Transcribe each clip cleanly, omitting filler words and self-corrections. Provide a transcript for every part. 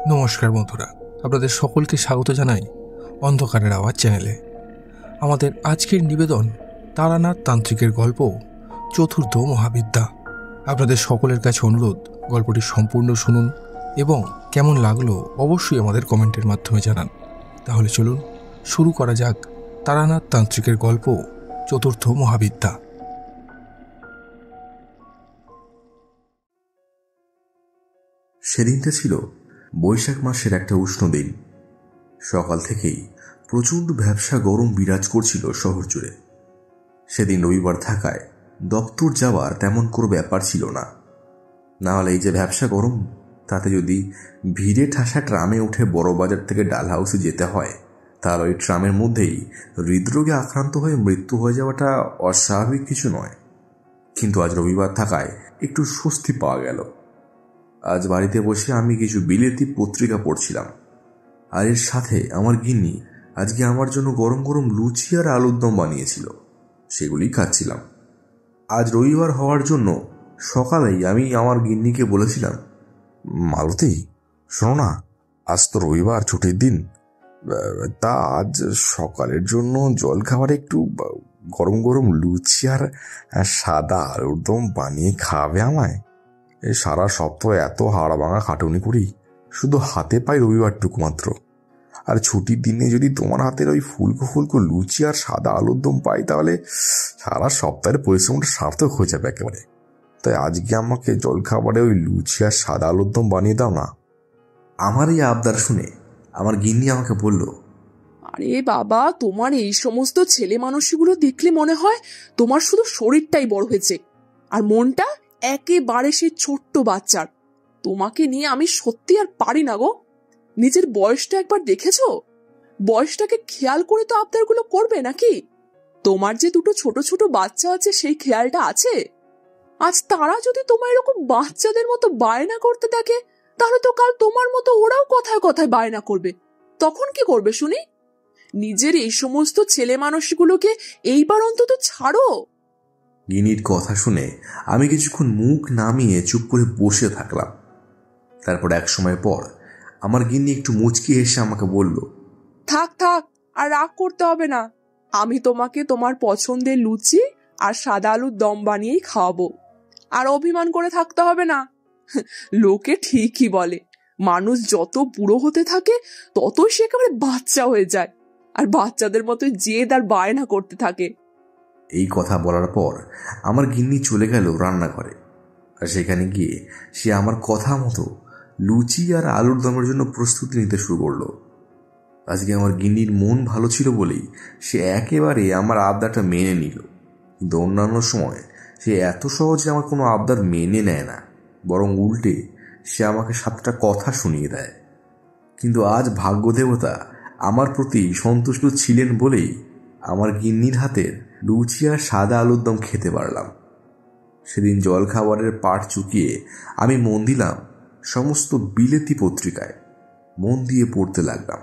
নমস্কার বন্ধুরা, আপনাদের সকলকে স্বাগত জানাই অন্ধকারের আওয়াজ চ্যানেলে। আমাদের আজকের নিবেদন তারানাথ তান্ত্রিকের গল্প চতুর্থ মহাবিদ্যা। আপনাদের সকলের কাছে অনুরোধ, গল্পটি সম্পূর্ণ শুনুন এবং কেমন লাগলো অবশ্যই আমাদের কমেন্টের মাধ্যমে জানান। তাহলে চলুন শুরু করা যাক তারানাথ তান্ত্রিকের গল্প চতুর্থ মহাবিদ্যা। সেদিনটা ছিল বৈশাখ মাসের একটা উষ্ণ দিন। সকাল থেকেই প্রচণ্ড ভ্যাপসা গরম বিরাজ করছিল শহর জুড়ে। সেদিন রবিবার থাকায় দপ্তর যাওয়ার তেমন কোনো ব্যাপার ছিল না। নাহলে এই যে ভ্যাপসা গরম, তাতে যদি ভিড়ে ঠাসা ট্রামে উঠে বড় বাজার থেকে ডাল হাউসে যেতে হয়, তাহলে ওই ট্রামের মধ্যেই হৃদরোগে আক্রান্ত হয়ে মৃত্যু হয়ে যাওয়াটা অস্বাভাবিক কিছু নয়। কিন্তু আজ রবিবার থাকায় একটু স্বস্তি পাওয়া গেল। আজ বাড়িতে বসে আমি কিছু বিলেতি পত্রিকা পড়ছিলাম, আর এর সাথে আমার গিন্নি আজকে আমার জন্য গরম গরম লুচি আর আলুর দম বানিয়েছিল, সেগুলি খাচ্ছিলাম। আজ রবিবার হওয়ার জন্য সকালেই আমি আমার গিন্নিকে বলেছিলাম, মালতী শোনো না, আজ তো রবিবার, ছুটির দিন, তা আজ সকালের জন্য জল খাবারে একটু গরম গরম লুচি আর সাদা আলুর দম বানিয়ে খাওয়াবে আমায়। এই সারা সপ্তাহ এত হাড় ভাঙা খাটুনি করি, শুধু হাতে পাই রবিবারটুকু মাত্র। আর ছুটির দিনে যদি তোমার হাতের ওই ফুলকো ফুলকো লুচি আর সাদা আলুর দম পাই, তাহলে সারা সপ্তাহের পরিশ্রমটা সার্থক হয়ে যাবে একেবারে। তাই আজকে আমাকে জলখাবারে ওই লুচি আর সাদা আলুর দম বানিয়ে দাও না। আমার এই আবদার শুনে আমার গিন্নি আমাকে বলল, আরে বাবা, তোমার এই সমস্ত ছেলে মানুষগুলো দেখলে মনে হয় তোমার শুধু শরীরটাই বড় হয়েছে আর মনটা একেবারে সে ছোট্ট বাচ্চার। তোমাকে নিয়ে আমি সত্যি আর পারি না গো। নিজের বয়সটা একবার দেখেছো? বয়সটাকে খেয়াল করে তো আবদারগুলো করবে নাকি? তোমার যে দুটো ছোট ছোট বাচ্চা আছে, সেই খেয়ালটা আছে? আজ তারা যদি তোমার এরকম বাচ্চাদের মতো বায়না করতে দেখে, তাহলে তো কাল তোমার মতো ওরাও কথায় কথায় বায়না করবে। তখন কি করবে শুনি? নিজের এই সমস্ত ছেলে মানুষগুলোকে এইবার অন্তত ছাড়ো। গিনির কথা শুনে আমি কিছুক্ষণ মুখ নামিয়ে চুপ করে বসে থাকলাম। তারপর এক সময় পর আমার গিন্নি একটু মুচকি এসে আমাকে বলল, থাক থাক, আর রাগ করতে হবে না। আমি তোমাকে তোমার পছন্দের লুচি আর সাদা আলুর দম বানিয়েই খাওয়াবো। আর অভিমান করে থাকতে হবে না। লোকে ঠিকই বলে, মানুষ যত বুড়ো হতে থাকে ততই সে একেবারে বাচ্চা হয়ে যায়, আর বাচ্চাদের মতো জেদ আর বায়না করতে থাকে। এই কথা বলার পর আমার গিন্নি চলে গেল রান্নাঘরে। আর সেখানে গিয়ে সে আমার কথা মতো লুচি আর আলুর দমের জন্য প্রস্তুতি নিতে শুরু করলো। আজকে আমার গিন্নির মন ভালো ছিল বলেই সে একেবারে আমার আবদারটা মেনে নিল। কিন্তু অন্যান্য সময় সে এত সহজে আমার কোনো আবদার মেনে নেয় না, বরং উল্টে সে আমাকে 7টা কথা শুনিয়ে দেয়। কিন্তু আজ ভাগ্যদেবতা আমার প্রতি সন্তুষ্ট ছিলেন বলেই আমার গিন্নির হাতের লুচি আর সাদা আলুর দম খেতে পারলাম। সেদিন জল খাবারের পাট চুকিয়ে আমি মন দিলাম সমস্ত বিলেতি পত্রিকায়। মন দিয়ে পড়তে লাগলাম।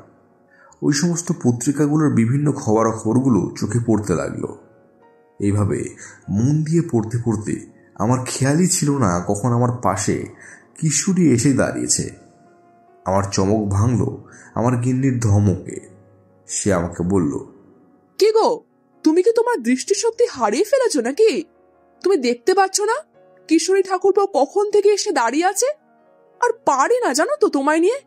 ওই সমস্ত পত্রিকাগুলোর বিভিন্ন খবরাখবরগুলো চোখে পড়তে লাগলো। এইভাবে মন দিয়ে পড়তে পড়তে আমার খেয়ালই ছিল না কখন আমার পাশে কিশোরী এসে দাঁড়িয়েছে। আমার চমক ভাঙল আমার গিন্নির ধমকে। সে আমাকে বলল, কি গো, তুমি কি তোমার দৃষ্টিশক্তি হারিয়ে ফেলেছো নাকি? তুমি দেখতে পাচ্ছ না কিশোরী ঠাকুরপো কখন থেকে এসে দাঁড়িয়ে আছে? আর পারি না জানো তো তোমায় নিয়ে।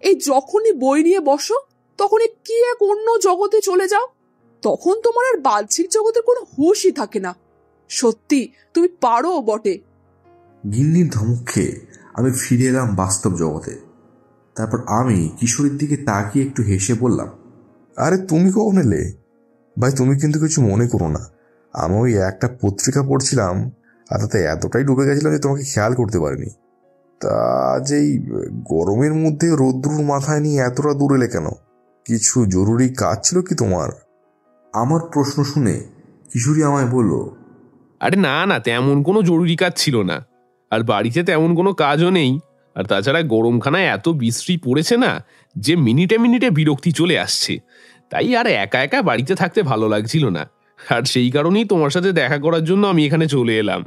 এই যখনই বই নিয়ে বসো, তখনই কি এক অন্য জগতে চলে যাও। তখন তোমার আর বাহ্যিক জগতের কোনো হুঁশই থাকে না। সত্যি তুমি পারো বটে। গিন্নির ধমক খেয়ে আমি ফিরে এলাম বাস্তব জগতে। তারপর আমি কিশোরীর দিকে তাকিয়ে একটু হেসে বললাম, আরে তুমি কখন এলে ভাই? তুমি কিন্তু কিছু মনে করো না, আমি ওই একটা পত্রিকা পড়ছিলাম, আর তাতে এতটাই ডুবে গেছিলাম যে তোমাকে খেয়াল করতে পারিনি। তা যেই গরমের মধ্যে রৌদ্রুর মাথায় নিয়ে এতটা দূর এলে কেন? কিছু জরুরি কাজ ছিল কি তোমার? আমার প্রশ্ন শুনে কিশোরী আমায় বলল, আরে না না, তেমন কোনো জরুরি কাজ ছিল না, আর বাড়িতে তেমন কোনো কাজও নেই। আর তাছাড়া গরমখানায় এত বৃষ্টি পড়েছে না যে মিনিটে মিনিটে বিরক্তি চলে আসছে। তাই আর একা একা বাড়িতে থাকতে ভালো লাগছিল না, আর সেই কারণেই তোমার সাথে দেখা করার জন্য আমি এখানে চলে এলাম।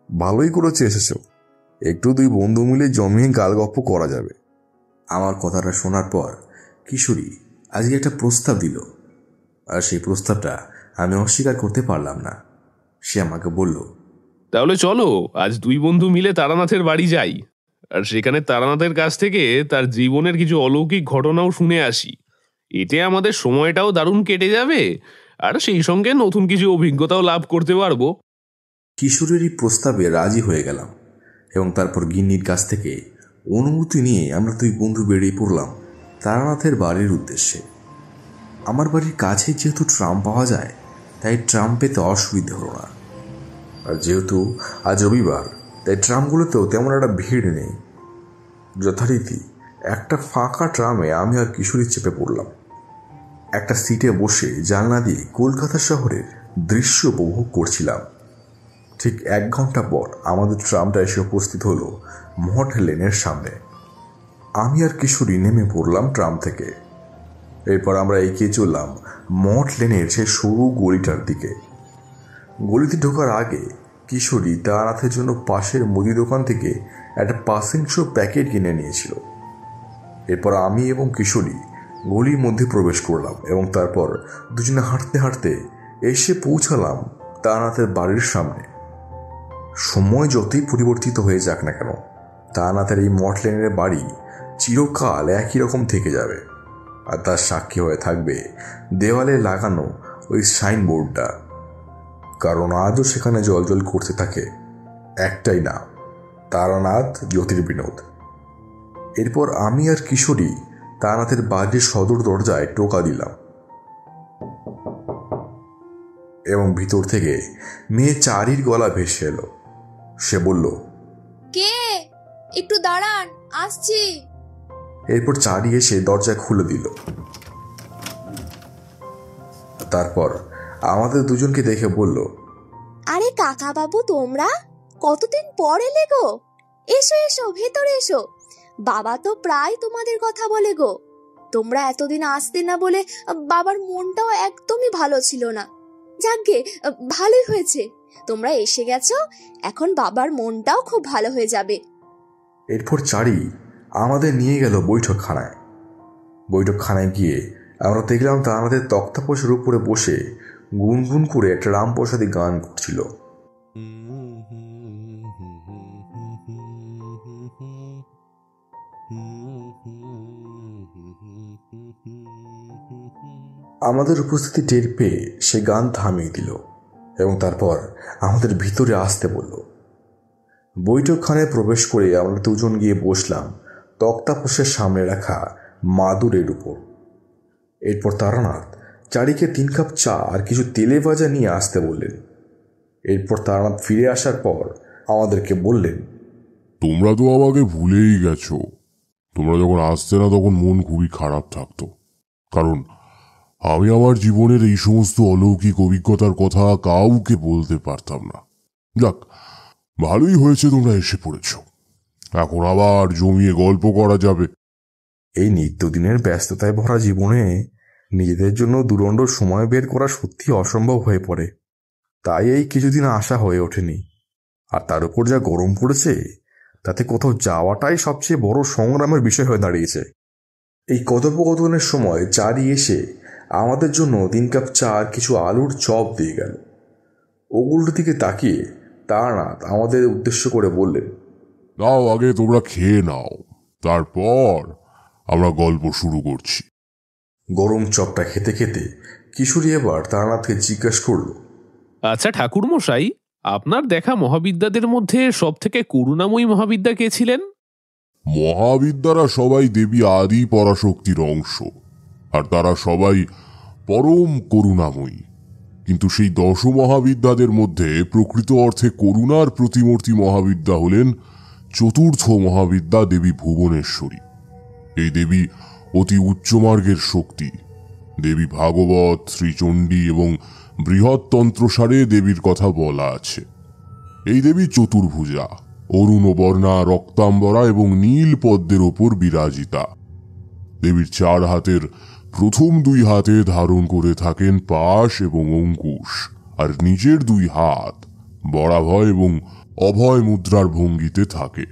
ভালোই করেছে এসেছো, একটু দুই বন্ধু মিলে জমিয়ে গালগপ্প করা যাবে। আমার কথাটা শোনার পর কিশোরী আজকে একটা প্রস্তাব দিল, আর সেই প্রস্তাবটা আমি অস্বীকার করতে পারলাম না। সে আমাকে বলল, তাহলে চলো আজ দুই বন্ধু মিলে তারানাথের বাড়ি যাই, আর সেখানে তারানাথের কাছ থেকে তার জীবনের কিছু অলৌকিক ঘটনাও শুনে আসি। এতে আমাদের সময়টাও দারুণ কেটে যাবে, আর সেই সঙ্গে নতুন কিছু অভিজ্ঞতাও লাভ করতে পারবো। কিশোরের এই প্রস্তাবে রাজি হয়ে গেলাম এবং তারপর গিন্নির কাছ থেকে অনুমতি নিয়ে আমরা দুই বন্ধু বেরিয়ে পড়লাম তারানাথের বাড়ির উদ্দেশ্যে। আমার বাড়ির কাছে যেহেতু ট্রাম পাওয়া যায়, তাই ট্রাম পেতে অসুবিধে হলো না। আর যেহেতু আজ রবিবার, তাই ট্রামগুলোতেও তেমন একটা ভিড় নেই। যথারীতি একটা ফাঁকা ট্রামে আমি আর কিশোরী চেপে পড়লাম। একটা সিটে বসে জানলা দিয়ে কলকাতা শহরের দৃশ্য উপভোগ করছিলাম। ঠিক 1 ঘন্টা পর আমাদের ট্রামটা এসে উপস্থিত হলো মঠ লেনের সামনে। আমি আর কিশোরী নেমে পড়লাম ট্রাম থেকে। এরপর আমরা এগিয়ে চললাম মঠ লেনের সেই সরু গলিটার দিকে। গলিতে ঢোকার আগে কিশোরী তারানাথের জন্য পাশের মুদি দোকান থেকে একটা পাসিং শো প্যাকেট কিনে নিয়েছিল। এরপর আমি এবং কিশোরী গলির মধ্যে প্রবেশ করলাম এবং তারপর দুজনে হাঁটতে হাঁটতে এসে পৌঁছালাম তারানাথের বাড়ির সামনে। সময় যতই পরিবর্তিত হয়ে যাক না কেন, তারানাথের এই মঠ লেনের বাড়ি চিরকাল একই রকম থেকে যাবে, আর তার সাক্ষী হয়ে থাকবে দেওয়ালে লাগানো ওই সাইনবোর্ডটা। কারণ আজও সেখানে জ্বলজ্বল করতে থাকে একটাই নাম, তারানাথ জ্যোতির্বিনোদ। এরপর আমি আর কিশোরী তারানাথের বাড়ির সদর দরজায় টোকা দিলাম এবং ভিতর থেকে মেয়ে চারির গলা ভেসে এলো। সে বলল, কে? একটু দাঁড়ান, আসছি। এরপর চারি এসে দরজা খুলে দিল। তারপর আমাদের দুজনকে দেখে বলল, আরে কাকা বাবু, তোমরা কতদিন পর এলে গো। এসো এসো, ভেতরে এসো। বাবা তো প্রায় তোমাদের কথা বলে গো। তোমরা এতদিন আসতে না বলে বাবার মনটাও একদমই ভালো ছিল না। যাকগে, ভালোই হয়েছে তোমরা এসে গেছো। এখন বাবার মনটাও খুব ভালো হয়ে যাবে। এরপর চারি আমাদের নিয়ে গেল বৈঠকখানায়। বৈঠকখানায় গিয়ে আমরা দেখলাম তারানাথের তক্তাপোষের উপরে বসে গুনগুন করে একটা রামপ্রসাদী গান করছিল। আমাদের উপস্থিতি টের পেয়ে সে গান থামিয়ে দিল এবং তারপর আমাদের ভিতরে আসতে বলল। বৈঠকখানায় প্রবেশ করে আমরা দুজন গিয়ে বসলাম তক্তাপোষের সামনে রাখা মাদুরের উপর। এরপর তারানাথ চারিকে 3 কাপ চা আর কিছু তেলে ভাজা নিয়ে আসতে বললেন। এরপর তারানাথ ফিরে আসার পর আমাদেরকে বললেন, তোমরা তো আমাকে ভুলেই গেছো। তোমরা যখন আসতে না তখন মন খুবই খারাপ থাকতো, কারণ আমি আমার জীবনের এই সমস্ত অলৌকিক অভিজ্ঞতার কথা কাউকে বলতে পারতাম না। যাক, ভালোই হয়েছে তোমরা এসে পড়েছ। এখন আবার জমিয়ে গল্প করা যাবে। এই নিত্যদিনের ব্যস্ততায় ভরা জীবনে নিজেদের জন্য দুদণ্ড সময় বের করা সত্যি অসম্ভব হয়ে পড়ে। তাই এই কিছুদিন আসা হয়ে ওঠেনি। আর তার উপর যা গরম পড়েছে, তাতে কোথাও যাওয়াটাই সবচেয়ে বড় সংগ্রামের বিষয় হয়ে দাঁড়িয়েছে। এই কথোপকথনের সময় চারি এসে আমাদের জন্য 3 কাপ চা আর কিছু আলুর চপ দিয়ে গেল। ওগুলোর দিকে তাকিয়ে তারানাথ আমাদের উদ্দেশ্য করে বললেন, নাও, আগে তোমরা খেয়ে নাও, তারপর আমরা গল্প শুরু করছি। গরম চপটা খেতে খেতে কিশোরী এবার তারানাথকে জিজ্ঞেস করল, আচ্ছা ঠাকুরমশাই, আপনার দেখা মহাবিদ্যাদের মধ্যে সব থেকে করুণাময়ী মহাবিদ্যা কে ছিলেন? মহাবিদ্যারা সবাই দেবী আদি পরাশক্তির অংশ, আর তারা সবাই পরম করুণাময়ী। কিন্তু সেই 10 মহাবিদ্যাদের মধ্যে প্রকৃত অর্থে করুণার প্রতিমূর্তি মহাবিদ্যা হলেন 4র্থ মহাবিদ্যা দেবী ভুবনেশ্বরী। এই দেবী অতি উচ্চমার্গের শক্তি। দেবী ভাগবত, শ্রীচণ্ডী এবং বৃহত্তন্ত্রসারে দেবীর কথা বলা আছে। এই দেবী চতুর্ভুজা, অরুণবর্ণা, রক্তাম্বরা এবং নীল পদ্মের ওপর বিরাজিতা। দেবীর 4 হাতের প্রথম 2 হাতে ধারণ করে থাকেন পাশ এবং অঙ্কুশ, আর নিচের 2 হাত বরাভয় এবং অভয় মুদ্রার ভঙ্গিতে থাকে।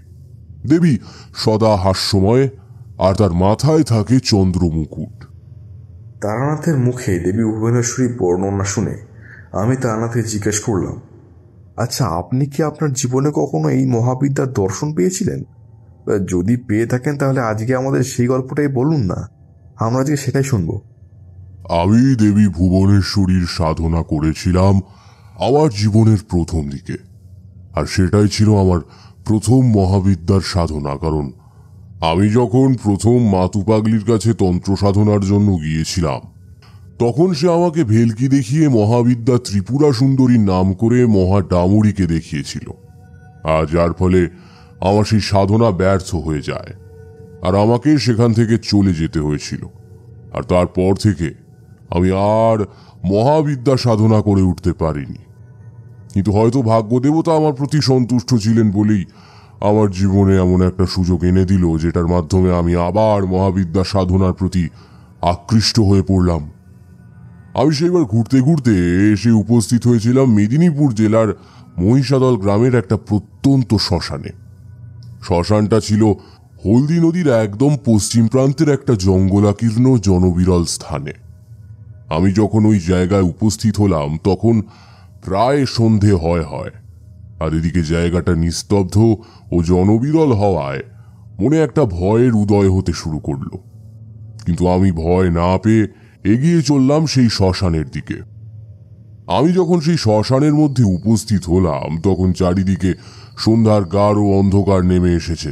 দেবী সদা হাস্যময়, আর তার মাথায় থাকে চন্দ্রমুকুট। তারানাথের মুখে দেবী ভুবনেশ্বরী বর্ণনা শুনে আমি তারানাথকে জিজ্ঞেস করলাম, আচ্ছা, আপনি কি আপনার জীবনে কখনো এই মহাবিদ্যার দর্শন পেয়েছিলেন? যদি পেয়ে থাকেন তাহলে আজকে আমাদের সেই গল্পটাই বলুন না, আমরা আজকে সেটাই শুনবো। আমি দেবী ভুবনেশ্বরীর সাধনা করেছিলাম আমার জীবনের প্রথম দিকে, আর সেটাই ছিল আমার প্রথম মহাবিদ্যার সাধনা। কারণ আমি যখন প্রথম মাতু পাগলির কাছে তন্ত্র সাধনার জন্য গিয়েছিলাম, তখন সে আমাকে ভেলকি দেখিয়ে মহাবিদ্যা ত্রিপুরা সুন্দরীর নাম করে মহা ডামুরিকে দেখিয়েছিল, আর যার ফলে আমার সেই সাধনা ব্যর্থ হয়ে যায় আর আমাকে সেখান থেকে চলে যেতে হয়েছিল। আর তারপর থেকে আমি আর মহাবিদ্যা সাধনা করে উঠতে পারিনি। কিন্তু হয়তো ভাগ্যদেবতা আমার প্রতি সন্তুষ্ট ছিলেন বলেই আমার জীবনে এমন একটা সুযোগ এনে দিল, যেটার মাধ্যমে আমি আবার মহাবিদ্যা সাধনার প্রতি আকৃষ্ট হয়ে পড়লাম। আমি সেইবার ঘুরতে ঘুরতে এসে উপস্থিত হয়েছিলাম মেদিনীপুর জেলার মহিষাদল গ্রামের একটা প্রত্যন্ত শ্মশানে। শ্মশানটা ছিল হলদি নদীর একদম পশ্চিম প্রান্তের একটা জঙ্গলাকীর্ণ জনবিরল স্থানে। আমি যখন ওই জায়গায় উপস্থিত হলাম তখন প্রায় সন্ধে হয়, আর এদিকে জায়গাটা নিস্তব্ধ ও জনবিরল হওয়ায় মনে একটা ভয়ের উদয় হতে শুরু করলো। কিন্তু আমি ভয় না পেয়ে এগিয়ে চললাম সেই শ্মশানের দিকে। আমি যখন সেই শ্মশানের মধ্যে উপস্থিত হলাম তখন চারিদিকে সন্ধ্যার গাঢ় অন্ধকার নেমে এসেছে,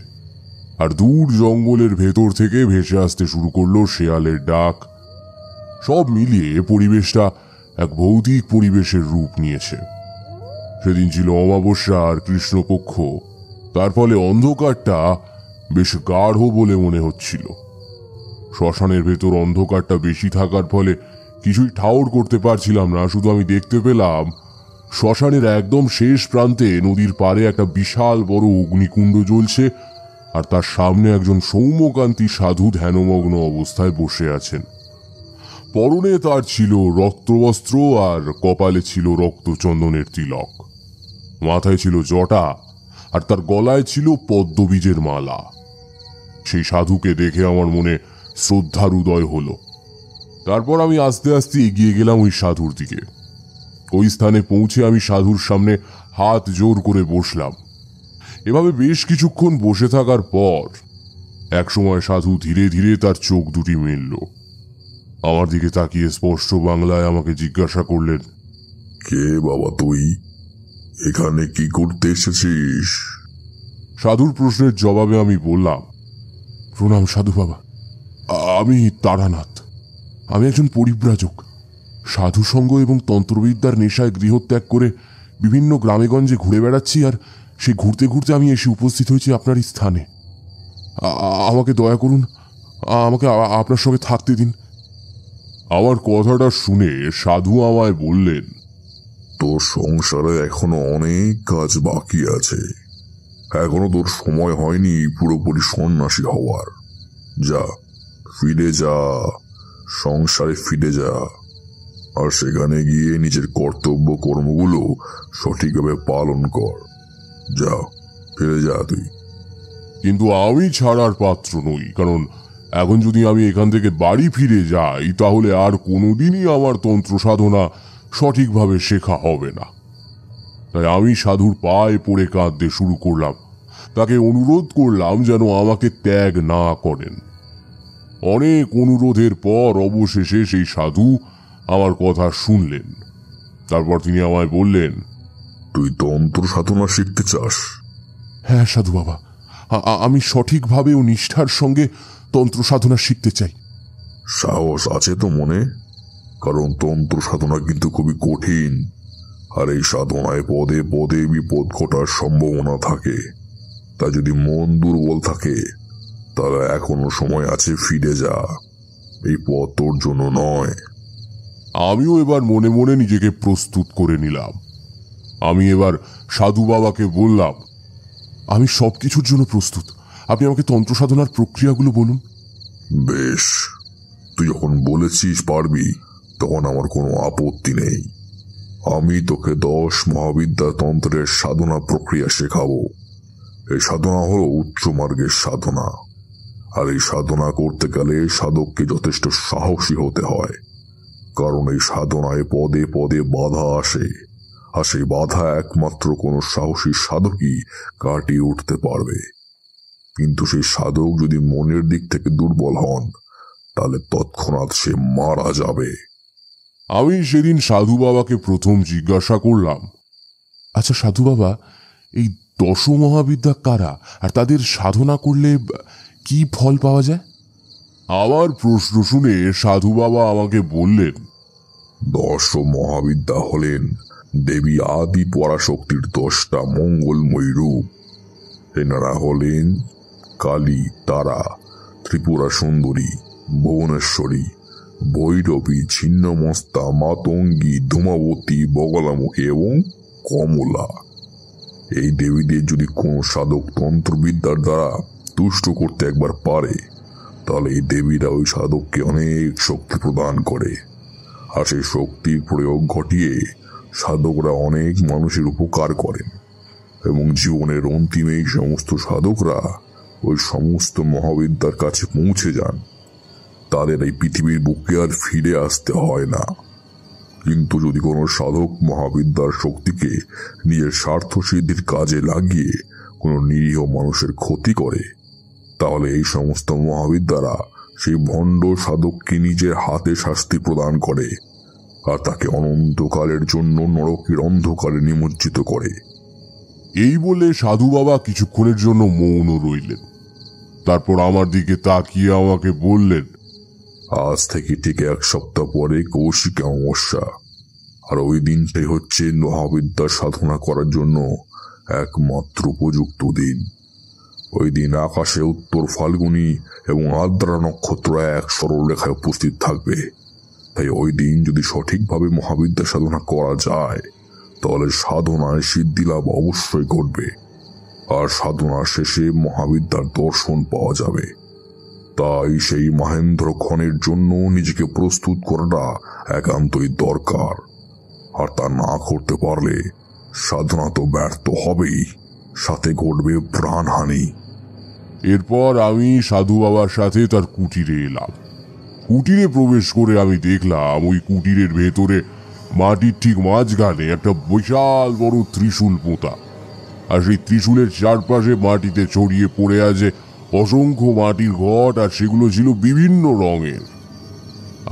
আর দূর জঙ্গলের ভেতর থেকে ভেসে আসতে শুরু করলো শেয়ালের ডাক। সব মিলিয়ে পরিবেশটা এক ভৌতিক পরিবেশের রূপ নিয়েছে। সেদিন ছিল অমাবস্যা আর কৃষ্ণপক্ষ, তার ফলে অন্ধকারটা বেশ গাঢ় বলে মনে হচ্ছিল। শ্মশানের ভেতর অন্ধকারটা বেশি থাকার ফলে কিছুই ঠাউর করতে পারছিলাম না। শুধু আমি দেখতে পেলাম শ্মশানের একদম শেষ প্রান্তে নদীর পাড়ে একটা বিশাল বড় অগ্নিকুণ্ড জ্বলছে, আর তার সামনে একজন সৌম্যকান্তি সাধু ধ্যানমগ্ন অবস্থায় বসে আছেন। পরনে তার ছিল রক্তবস্ত্র আর কপালে ছিল রক্তচন্দনের তিলক। মাথায় ছিল জটা আর তার গলায় ছিল পদ্মবীজের মালা। সেই সাধুকে দেখে আমার মনে শ্রদ্ধার উদয় হলো। তারপর আমি আস্তে আস্তে এগিয়ে গেলাম ওই সাধুর দিকে। ওই স্থানে পৌঁছে আমি সাধুর সামনে হাত জোর করে বসলাম। এভাবে বেশ কিছুক্ষণ বসে থাকার পর একসময় সাধু ধীরে ধীরে তার চোখ দুটি মেলল। আমার দিকে তাকিয়ে স্পষ্ট বাংলায় আমাকে জিজ্ঞাসা করলেন, কে বাবা তুই? এখানে কি করতে এসেছিস? সাধুর প্রশ্নের জবাবে আমি বললাম, প্রণাম সাধু বাবা, আমি তারানাথ। আমি একজন পরিব্রাজক। সাধু সঙ্গ এবং তন্ত্রবিদ্যার নেশায় গৃহত্যাগ করে বিভিন্ন গ্রামেগঞ্জে ঘুরে বেড়াচ্ছি, আর সেই ঘুরতে ঘুরতে আমি এসে উপস্থিত হয়েছি আপনার স্থানে। আমাকে দয়া করুন, আমাকে আপনার সঙ্গে থাকতে দিন। আমার কথাটা শুনে সাধু আমায় বললেন, তোর সংসারে এখনো অনেক কাজ বাকি আছে। এখনো তোর সময় হয়নি পুরোপুরি সন্ন্যাসী হওয়ার। যা, ফিরে যা, সংসারে ফিরে যা, আর সেখানে গিয়ে নিজের কর্তব্য কর্মগুলো সঠিকভাবে পালন কর। যা, ফিরে যা তুই। কিন্তু আমি ছাড়ার পাত্র নই, কারণ এখন যদি আমি এখান থেকে বাড়ি ফিরে যাই তাহলে আর কোনোদিনই আমার তন্ত্র সাধনা সঠিকভাবে শেখা হবে না। তাই আমি সাধুর পায়ে পড়ে কাঁদতে শুরু করলাম। তাকে অনুরোধ করলাম যেন আমাকে ত্যাগ না করেন। অনেক অনুরোধের পর অবশেষে সেই সাধু আমার কথা শুনলেন। তারপর তিনি আমায় বললেন, তুই তন্ত্র সাধনা শিখতে চাস? হ্যাঁ সাধু বাবা, আমি সঠিকভাবে ও নিষ্ঠার সঙ্গে তন্ত্র সাধনা শিখতে চাই। সাহস আছে তো মনে? কারণ তন্ত্র সাধনা কিন্তু খুবই কঠিন, আর এই সাধনায় পদে পদে বিপদ ঘটার সম্ভাবনা থাকে। তা যদি মন দুর্বল থাকে তাহলে এখনো সময় আছে, ফিরে যা। এই পথ তোর জন্য নয়। আমিও এবার মনে মনে নিজেকে প্রস্তুত করে নিলাম। আমি এবার সাধু বাবাকে বললাম, আমি সবকিছুর জন্য প্রস্তুত। আপনি আমাকে তন্ত্র সাধনার প্রক্রিয়াগুলো বলুন। বেশ, তুই যখন বলেছিস পারবি তখন আমার কোনো আপত্তি নেই। আমি তোকে 10 মহাবিদ্যা তন্ত্রের সাধনা প্রক্রিয়া শেখাবো। এই সাধনা হলো উচ্চ মার্গের সাধনা। আর এই সাধনা করতে গেলে সাধককে যথেষ্ট সাহসী হতে হয়, কারণ এই সাধনায় পদে পদে বাধা আসে, আর সেই বাধা একমাত্র কোনো সাহসী সাধকই কাটিয়ে উঠতে পারবে। কিন্তু সেই সাধক যদি মনের দিক থেকে দুর্বল হন, তাহলে তৎক্ষণাৎ সে মারা যাবে। আমি সেদিন সাধু বাবাকে প্রথম জিজ্ঞাসা করলাম, আচ্ছা সাধু বাবা, এই 10 মহাবিদ্যা কারা, আর তাদের সাধনা করলে কি ফল পাওয়া যায়? আমার প্রশ্ন শুনে সাধু বাবা আমাকে বললেন, 10 মহাবিদ্যা হলেন দেবী আদি পরাশক্তির 10টা মঙ্গলময় রূপ। এনারা হলেন কালী, তারা, ত্রিপুরা সুন্দরী, ভুবনেশ্বরী, ভৈরবী, ছিন্নমস্তা, মাতঙ্গী, ধূমাবতী, বগলামুখী এবং কমলা। এই দেবীদের যদি কোনো সাধক তন্ত্রবিদ্যার দ্বারা তুষ্ট করতে একবার পারে, তাহলে এই দেবীরা ওই সাধককে অনেক শক্তি প্রদান করে, আর সেই শক্তির প্রয়োগ ঘটিয়ে সাধকরা অনেক মানুষের উপকার করেন, এবং জীবনের অন্তিমে এই সমস্ত সাধকরা ওই সমস্ত মহাবিদ্যার কাছে পৌঁছে যান। তাদের এই পৃথিবীর বুকে আর ফিরে আসতে হয় না। কিন্তু যদি কোনো সাধক মহাবিদ্যার শক্তিকে নিজের স্বার্থ সিদ্ধির কাজে লাগিয়ে কোনো নিরীহ মানুষের ক্ষতি করে, তাহলে এই সমস্ত মহাবিদ্যারা সেই ভণ্ড সাধককে নিজের হাতে শাস্তি প্রদান করে, আর তাকে অনন্তকালের জন্য নরকের অন্ধকারে নিমজ্জিত করে। এই বলে সাধু বাবা কিছুক্ষণের জন্য মৌন রইলেন। তারপর আমার দিকে তাকিয়ে আমাকে বললেন, আজ থেকে ঠিক 1 সপ্তাহ পরে কৌশিক অমাবস্যা, আর ওই দিনটাই হচ্ছে মহাবিদ্যা সাধনা করার জন্য একমাত্র উপযুক্ত দিন। ওই দিন আকাশে উত্তর ফাল্গুনী এবং আদ্রা নক্ষত্র এক সরল রেখায় উপস্থিত থাকবে। তাই ওই দিন যদি সঠিকভাবে মহাবিদ্যা সাধনা করা যায়, তাহলে সাধনায় সিদ্ধি লাভ অবশ্যই ঘটবে, আর সাধনার শেষে মহাবিদ্যার দর্শন পাওয়া যাবে। তাই সেই মহেন্দ্র ক্ষণের জন্য নিজেকে প্রস্তুত করাটা একান্তই দরকার, আর তা না করতে পারলে সাধনা তো ব্যর্থ হবেই, সাথে ঘটবে প্রাণহানি। এরপর আমি সাধু বাবার সাথে তার কুটিরে এলাম। কুটিরে প্রবেশ করে আমি দেখলাম ওই কুটিরের ভেতরে মাটির ঠিক মাঝখানে একটা বিশাল বড় ত্রিশূল পোঁতা, আর সেই ত্রিশূলের চারপাশে মাটিতে ছড়িয়ে পড়ে আছে অসংখ্য মাটির ঘট, আর সেগুলো ছিল বিভিন্ন রঙের।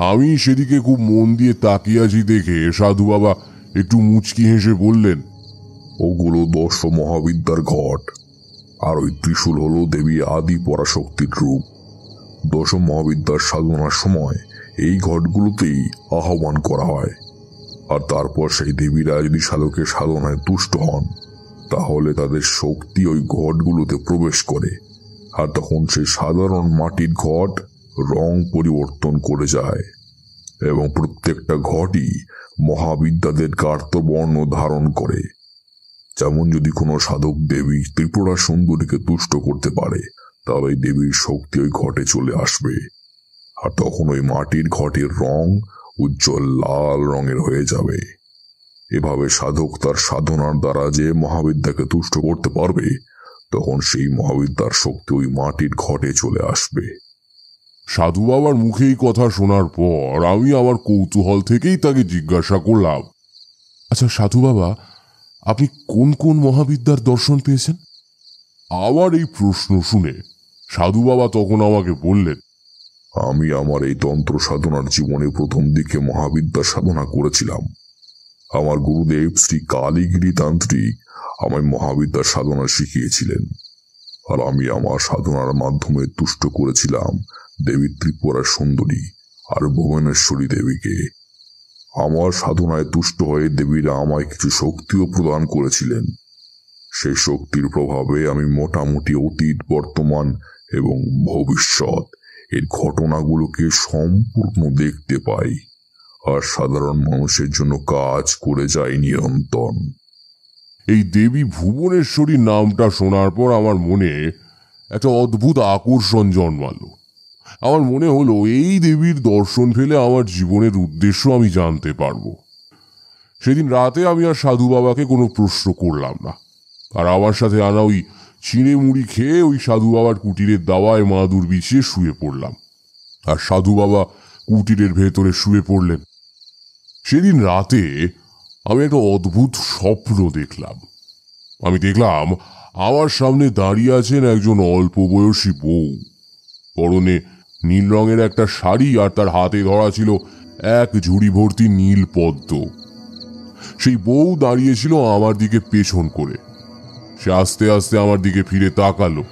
আমি সেদিকে খুব মন দিয়ে তাকিয়ে আছি দেখে সাধু বাবা একটু মুচকি হেসে বললেন, ওগুলো 10 মহাবিদ্যার ঘট, আর ওই ত্রিশূল হলো দেবী আদি পরাশক্তির রূপ। 10 মহাবিদ্যার সাধনার সময় এই ঘটগুলোতেই আহ্বান করা হয়, আর তারপর সেই দেবীরা যদি সাধকের সাধনায় তুষ্ট হন, তাহলে তাদের শক্তি ওই ঘটগুলোতে প্রবেশ করে, আর তখন সেই সাধারণ মাটির ঘট রং পরিবর্তন করে যায়, এবং প্রত্যেকটা ঘটই মহাবিদ্যাদের কার্তবর্ণ ধারণ করে। যেমন যদি কোনো সাধক দেবী ত্রিপুরা সুন্দরীকে তুষ্ট করতে পারে, তাহলে ওই দেবীর শক্তি ওই ঘটে চলে আসবে, আর তখন ওই মাটির ঘটের রং উজ্জ্বল লাল রঙের হয়ে যাবে। এভাবে সাধক তার সাধনার দ্বারা যে মহাবিদ্যাকে তুষ্ট করতে পারবে, তখন সেই মহাবিদ্যার শক্তি ওই মাটির ঘটে চলে আসবে। সাধু বাবার মুখে এই কথা শোনার পর আমি আমার কৌতূহল থেকেই তাকে জিজ্ঞাসা করলাম, আচ্ছা সাধু বাবা, আপনি কোন কোন মহাবিদ্যার দর্শন পেয়েছেন? আমার এই প্রশ্ন শুনে সাধু বাবা তখন আমাকে বললেন, আমি আমার এই তন্ত্র সাধনার জীবনে প্রথম দিকে মহাবিদ্যা সাধনা করেছিলাম। আমার গুরুদেব শ্রী কালীগিরি তান্ত্রিক আমায় মহাবিদ্যা সাধনা শিখিয়েছিলেন, আর আমি আমার সাধনার মাধ্যমে তুষ্ট করেছিলাম দেবী ত্রিপুরা সুন্দরী আর ভুবনেশ্বরী দেবীকে। আমার সাধনায় তুষ্ট হয়ে দেবীরা আমায় কিছু শক্তিও প্রদান করেছিলেন। সেই শক্তির প্রভাবে আমি মোটামুটি অতীত, বর্তমান এবং ভবিষ্যৎ এর ঘটনাগুলোকে সম্পূর্ণ দেখতে পাই, আর সাধারণ মানুষের জন্য কাজ করে যাই নিরন্তর। এই দেবী ভুবনেশ্বরী নামটা শোনার পর আমার মনে একটা অদ্ভুত আকর্ষণ জন্মালো। আমার মনে হলো এই দেবীর দর্শন পেলে আমার জীবনের উদ্দেশ্য আমি জানতে পারবো। সেদিন রাতে আমি আর সাধু বাবাকে কোনো প্রশ্ন করলাম না, আর আমার সাথে আনা ওই চিঁড়ে মুড়ি খেয়ে ওই সাধু বাবার কুটিরের দাওয়ায় মাদুর বিছিয়ে শুয়ে পড়লাম। আর সাধু বাবা কুটিরের ভেতরে শুয়ে পড়লেন। সেদিন রাতে আমি একটা অদ্ভুত স্বপ্ন দেখলাম। আমি দেখলাম আমার সামনে দাঁড়িয়ে আছেন একজন অল্প বয়সী বউ। পরনে নীল রঙের একটা শাড়ি, আর তার হাতে ধরা ছিল এক ঝুড়ি ভর্তি নীল পদ্ম। সেই বউ দাঁড়িয়েছিল আমার দিকে পেছন করে। সে আস্তে আস্তে আমার দিকে ফিরে তাকালো।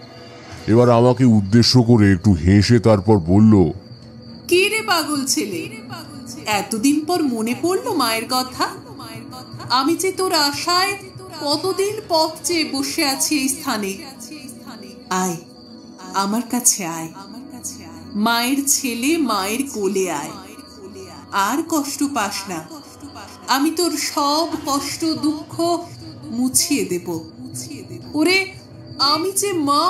এবার আমাকে উদ্দেশ্য করে একটু হেসে তারপর বলল, কে রে পাগল ছেলে, এতদিন পর মনে পড়লো মায়ের কথা? আমি যে তোর আশায় কতদিন পথ চেয়ে বসে আছি এই স্থানে। আয় আমার কাছে আয়, মায়ের ছেলে মায়ের কোলে আয়, আর কষ্ট পাস না। আমি তোর সব কষ্ট দুঃখ মুছিয়ে দেব। ওরে আমি যে মা,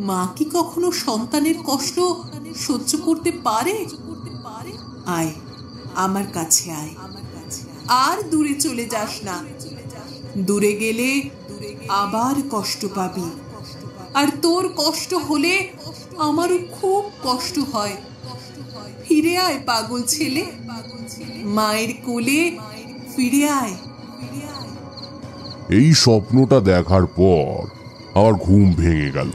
মা কি কখনো সন্তানের কষ্ট সহ্য করতে পারে? আয় আমার কাছে আয়, আর দূরে চলে যাস না। দূরে গেলে আবার কষ্ট পাবি, আর তোর কষ্ট হলে আমারও খুব কষ্ট হয়। ফিরে আয় পাগল ছেলে, মায়ের কোলে ফিরে আয়। এই স্বপ্নটা দেখার পর আমার ঘুম ভেঙে গেল,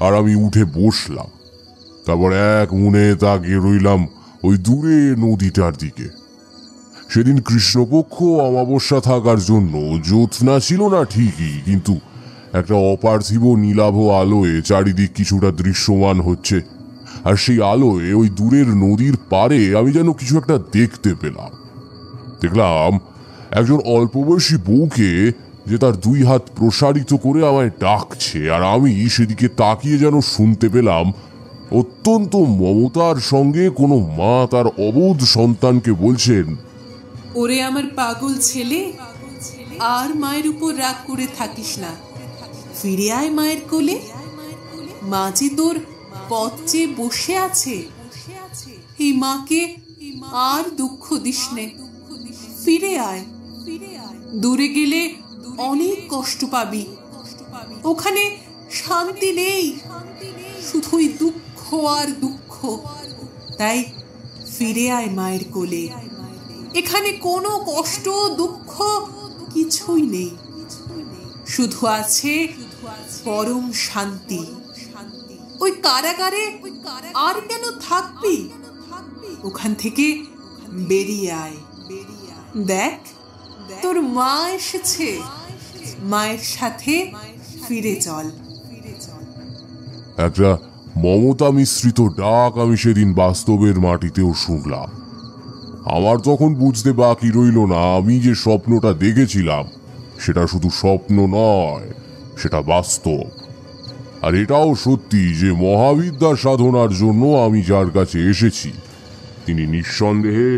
আর আমি উঠে বসলাম। তারপর এক মনে তাকিয়ে রইলাম ওই দূরে নদীটার দিকে। সেদিন কৃষ্ণপক্ষ অমাবস্যা থাকার জন্য জ্যোৎস্না ছিল না ঠিকই, কিন্তু একটা অপার্থিব নীলাভ আলোয় চারিদিক কিছুটা দৃশ্যমান হচ্ছে। আর সেই আলোয় ওই দূরের নদীর পাড়ে আমি যেন কিছু একটা দেখতে পেলাম। দেখলাম একজন অল্প বয়সী বউকে, যে তার দুই হাত প্রসারিত করে আমায় ডাকছে। আর আমি সেদিকে তাকিয়ে যেন শুনতে পেলাম অত্যন্ত মমতার সঙ্গে কোনো মা তার অবোধ সন্তানকে বলছেন, ওরে আমার পাগল ছেলে, আর মায়ের উপর রাগ করে থাকিস না। ফিরে আয় মায়ের কোলে, মা যে তোর পথ চেয়ে বসে আছে। এই মাকে আর দুঃখ দিস নে, ফিরে আয়। দূরে গেলে অনেক কষ্ট পাবি, ওখানে শান্তি নেই, শুধুই দুঃখ আর দুঃখ। তাই ফিরে আয় মায়ের কোলে, এখানে কোনো কষ্ট দুঃখ কিছুই নেই, শুধু আছে পরম শান্তি। ওই কারাগারে আর কেন থাকবি? ওখান থেকে বেরিয়ে আয়। দেখ তোর মা এসেছে, মায়ের সাথে ফিরে চল। একটা মমতা মিশ্রিত ডাক আমি সেদিন বাস্তবের মাটিতেও শুনলাম। আমার তখন বুঝতে বাকি রইল না আমি যে স্বপ্নটা দেখেছিলাম সেটা শুধু স্বপ্ন নয়, সেটা বাস্তব। আর এটাও সত্যি যে মহাবিদ্যা সাধনার জন্য আমি যার কাছে এসেছি তিনি নিঃসন্দেহে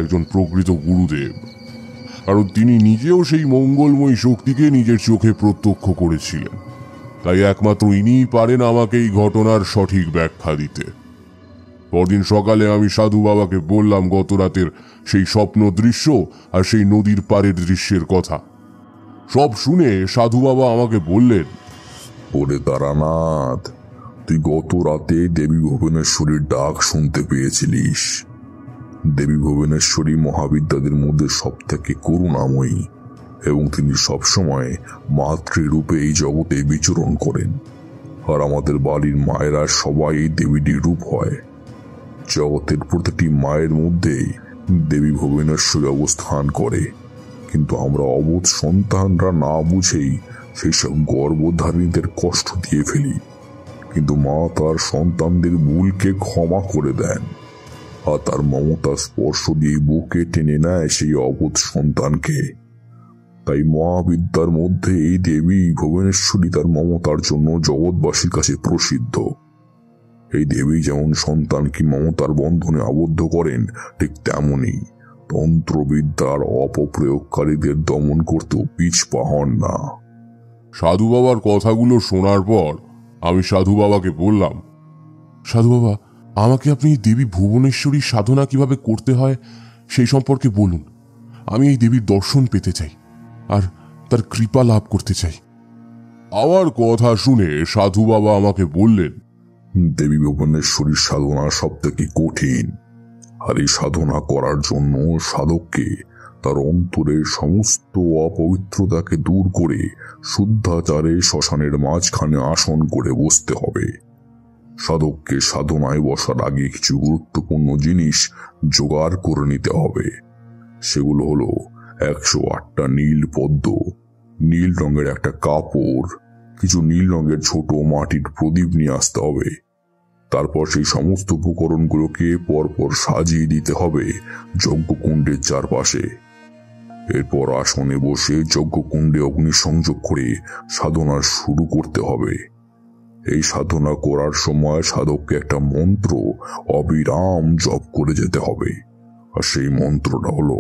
একজন প্রকৃত গুরুদেব। কারণ তিনি নিজেও সেই মঙ্গলময়ী শক্তিকে নিজের চোখে প্রত্যক্ষ করেছিলেন। তাই একমাত্র ইনিই পারেন আমাকে এই ঘটনার সঠিক ব্যাখ্যা দিতে। পরদিন সকালে আমি সাধু বাবাকে বললাম গত রাতের সেই স্বপ্ন দৃশ্য আর সেই নদীর পাড়ের দৃশ্যের কথা। সব শুনে সাধু বাবা আমাকে বললেন, ওরে তারানাথ, তুই গত রাতে দেবী ভুবনেশ্বরীর ডাক শুনতে পেয়েছিলিস। দেবী ভুবনেশ্বরী মহাবিদ্যাদের মধ্যে সব থেকে করুণাময়ী, এবং তিনি সবসময় মাতৃরূপে এই জগতে বিচরণ করেন। আর আমাদের বাড়ির মায়েরা সবাই এই দেবীটির রূপ হয়। জগতের প্রতিটি মায়ের মধ্যেই দেবী ভুবনেশ্বরী অবস্থান করে, কিন্তু আমরা অবোধ সন্তানরা না বুঝেই সেই সব গর্ভধারিণীদের কষ্ট দিয়ে ফেলি। কিন্তু মা তার সন্তানদের ভুলকে ক্ষমা করে দেন, আর তার মমতার স্পর্শ দিয়ে বুকে টেনে নেয় সেই অবোধ সন্তানকে। তাই মহাবিদ্যার মধ্যে এই দেবী ভুবনেশ্বরী তার মমতার জন্য জগৎবাসীর কাছে প্রসিদ্ধ। এই দেবী যেমন সন্তানকে মমতার বন্ধনে আবদ্ধ করেন, ঠিক তেমনই তন্ত্রবিদ্যার অপপ্রয়োগকারীদের দমন করতেও পিছপা হন না। সাধু বাবার কথাগুলো শোনার পর আমি সাধু বাবাকে বললাম, সাধু বাবা, আমাকে আপনি দেবী ভুবনেশ্বরী সাধনা কিভাবে করতে হয় সেই সম্পর্কে বলুন। আমি এই দেবীর দর্শন পেতে চাই আর তার কৃপা লাভ করতে চাই। আমার কথা শুনে সাধু বাবা আমাকে বললেন, দেবী ভুবনেশ্বরীর সাধনা সব থেকে কঠিন, আর এই সাধনা করার জন্য সাধককে তার অন্তরের সমস্ত অপবিত্রতাকে দূর করে শুদ্ধাচারে শ্মশানের মাঝখানে আসন করে বসতে হবে। সাধককে সাধনায় বসার আগে কিছু গুরুত্বপূর্ণ জিনিস জোগাড় করে নিতে হবে। সেগুলো হলো 108টা নীল পদ্ম, নীল রঙের একটা কাপড়, কিছু নীল রঙের ছোট মাটির প্রদীপ নিয়ে আসতে হবে। তারপর সেই সমস্ত উপকরণগুলোকে পরপর সাজিয়ে দিতে হবে যজ্ঞকুণ্ডের চারপাশে। এরপর আসনে বসে যজ্ঞকুণ্ডে অগ্নিসংযোগ করে সাধনা শুরু করতে হবে। এই সাধনা করার সময় সাধককে একটা মন্ত্র অবিরাম জপ করে যেতে হবে, আর সেই মন্ত্রটা হলো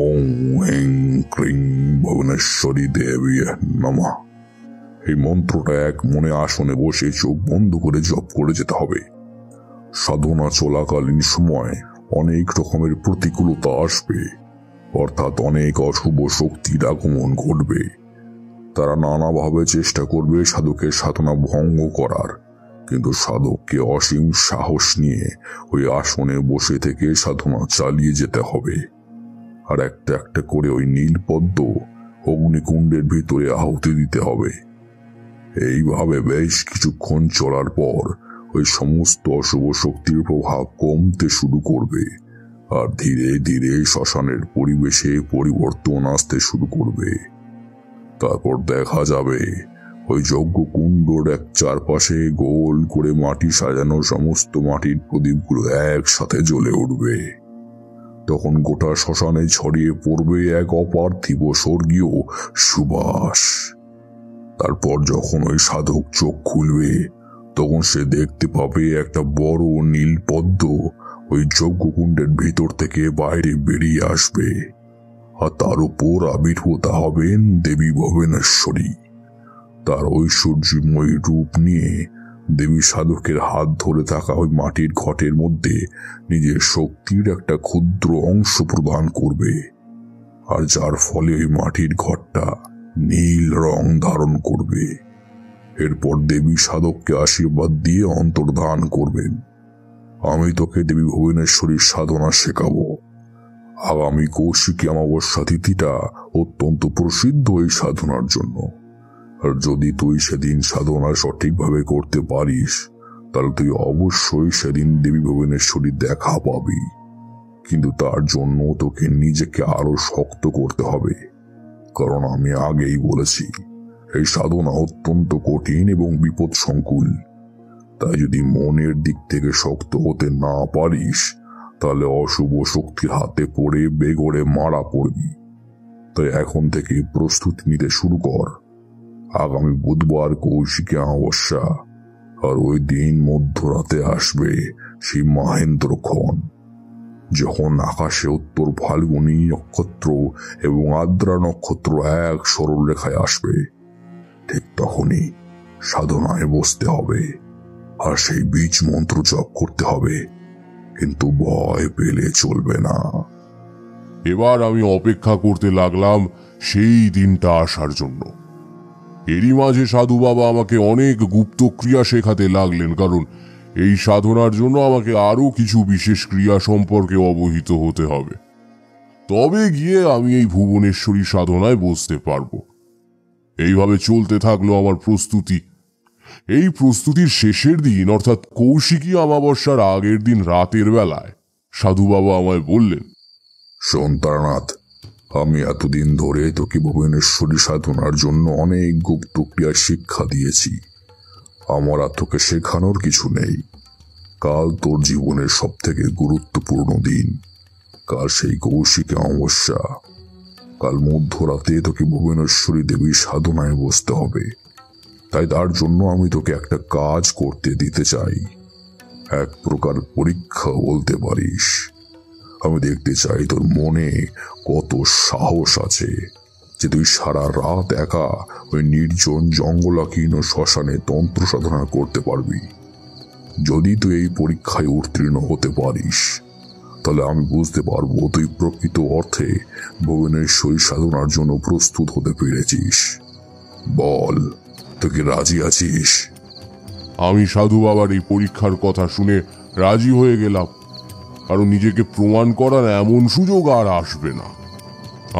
ওং হেং ক্রিং ভুবনেশ্বরী দেবী নমঃ। এই মন্ত্রটা এক মনে আসনে বসে চোখ বন্ধ করে জপ করে যেতে হবে। সাধনা চলাকালীন সময় অনেক রকমের প্রতিকূলতা আসবে, অর্থাৎ অনেক অশুভ শক্তির আগমন ঘটবে। তারা নানাভাবে চেষ্টা করবে সাধকের সাধনা ভঙ্গ করার, কিন্তু সাধককে অসীম সাহস নিয়ে ওই আসনে বসে থেকে সাধনা চালিয়ে যেতে হবে। আর একটা একটা করে ওই নীল পদ্ম অগ্নিকুণ্ডের ভিতরে আহুতি দিতে হবে। এইভাবে বেশ কিছুক্ষণ চলার পর ওই সমস্ত অশুভ শক্তির প্রভাব কমতে শুরু করবে, আর ধীরে ধীরে শ্মশানের পরিবেশে পরিবর্তন আসতে শুরু করবে। তারপর দেখা যাবে ওই যজ্ঞকুণ্ডর এক চারপাশে গোল করে মাটি সাজানো সমস্ত মাটির প্রদীপগুলো একসাথে জ্বলে উঠবে। তখন গোটা শ্মশানে ছড়িয়ে পড়বে এক অপার্থিব স্বর্গীয় সুবাস। তারপর যখন ওই সাধক চোখ খুলবে, তখন সে দেখতে পাবে একটা বড় নীল পদ্ম ওই যজ্ঞকুণ্ডের ভিতর থেকে বাইরে বেরিয়ে আসবে, আর তার উপর আবির্ভূতা হবেন দেবী ভুবনেশ্বরী। তার ঐশ্বর্যময় রূপ নিয়ে দেবী সাধকের হাত ধরে থাকা ওই মাটির ঘটের মধ্যে নিজের শক্তির একটা ক্ষুদ্র অংশ প্রদান করবে, আর যার ফলে ওই মাটির ঘটটা নীল রং ধারণ করবে। এরপর দেবী সাধককে আশীর্বাদ দিয়ে অন্তর্ধান করবেন। আমি তোকে দেবী ভুবনেশ্বরীর সাধনা শেখাবো। আগামী কৌশিকী অমাবস্যা তিথিটা অত্যন্ত প্রসিদ্ধ এই সাধনার জন্য, আর যদি তুই সেদিন সাধনা সঠিকভাবে করতে পারিস, তাহলে তুই অবশ্যই সেদিন দেবী ভুবনেশ্বরীর দেখা পাবি। কিন্তু তার জন্য তোকে নিজেকে আরো শক্ত করতে হবে, কারণ আমি আগেই বলেছি এই সাধনা অত্যন্ত কঠিন এবং বিপদ সংকুল। তাই যদি মনের দিক থেকে শক্ত হতে না পারিস, তাহলে অশুভ শক্তির হাতে পড়ে বেঘরে মারা পড়বি। তাই এখন থেকে প্রস্তুতি নিতে শুরু কর। আগামী বুধবার কৌশিকী অমাবস্যা, আর ওই দিন মধ্যরাতে আসবে সেই মহেন্দ্রক্ষণ, যখন আকাশে উত্তর ফাল্গুনী নক্ষত্র এবং আদ্রা নক্ষত্র এক সরল রেখায় আসবে। ঠিক তখনই সাধনায় বসতে হবে, আর সেই বীজ মন্ত্র জপ করতে হবে, কিন্তু ভয় পেলে চলবে না। এবার আমি অপেক্ষা করতে লাগলাম সেই দিনটা আসার জন্য। এরই মাঝে সাধু বাবা আমাকে অনেক গুপ্ত ক্রিয়া শেখাতে লাগলেন, কারণ এই সাধনার জন্য আমাকে আরো কিছু বিশেষ ক্রিয়া সম্পর্কে অবহিত হতে হবে। তবে গিয়ে আমি এই ভুবনেশ্বরী সাধনায় বসতে পারবো। এইভাবে চলতে থাকলো আমার প্রস্তুতি। এই প্রস্তুতির শেষের দিন, অর্থাৎ কৌশিকী অমাবস্যার আগের দিন রাতের বেলায় সাধু বাবা আমায় বললেন, শোন তারানাথ, আমি এতদিন ধরে তোকে ভুবনেশ্বরী সাধনার জন্য অনেক গুপ্ত ক্রিয়া শিক্ষা দিয়েছি। আমার আর তোকে শেখানোর কিছু নেই। কাল তোর জীবনের সব থেকে গুরুত্বপূর্ণ দিন। কাল সেই কৌশিকী অমাবস্যা। কাল মধ্যরাতে তোকে ভুবনেশ্বরী দেবীর সাধনায় বসতে হবে। তাই তার জন্য আমি তোকে একটা কাজ করতে দিতে চাই, এক প্রকার পরীক্ষা বলতে পারিস। আমি দেখতে চাই তোর মনে কত সাহস আছে যে তুই সারা রাত একা ওই নির্জন জঙ্গলাকীর্ণ শ্মশানে তন্ত্র সাধনা করতে পারবি। যদি তুই এই পরীক্ষায় উত্তীর্ণ হতে পারিস, তাহলে আমি বুঝতে পারবো তুই প্রকৃত অর্থে ভুবনেশ্বরী সাধনার জন্য প্রস্তুত হতে পেরেছিস। বল, তুই কি রাজি আছিস? আমি সাধু বাবার এই পরীক্ষার কথা শুনে রাজি হয়ে গেলাম, কারণ নিজেকে প্রমাণ করার এমন সুযোগ আর আসবে না।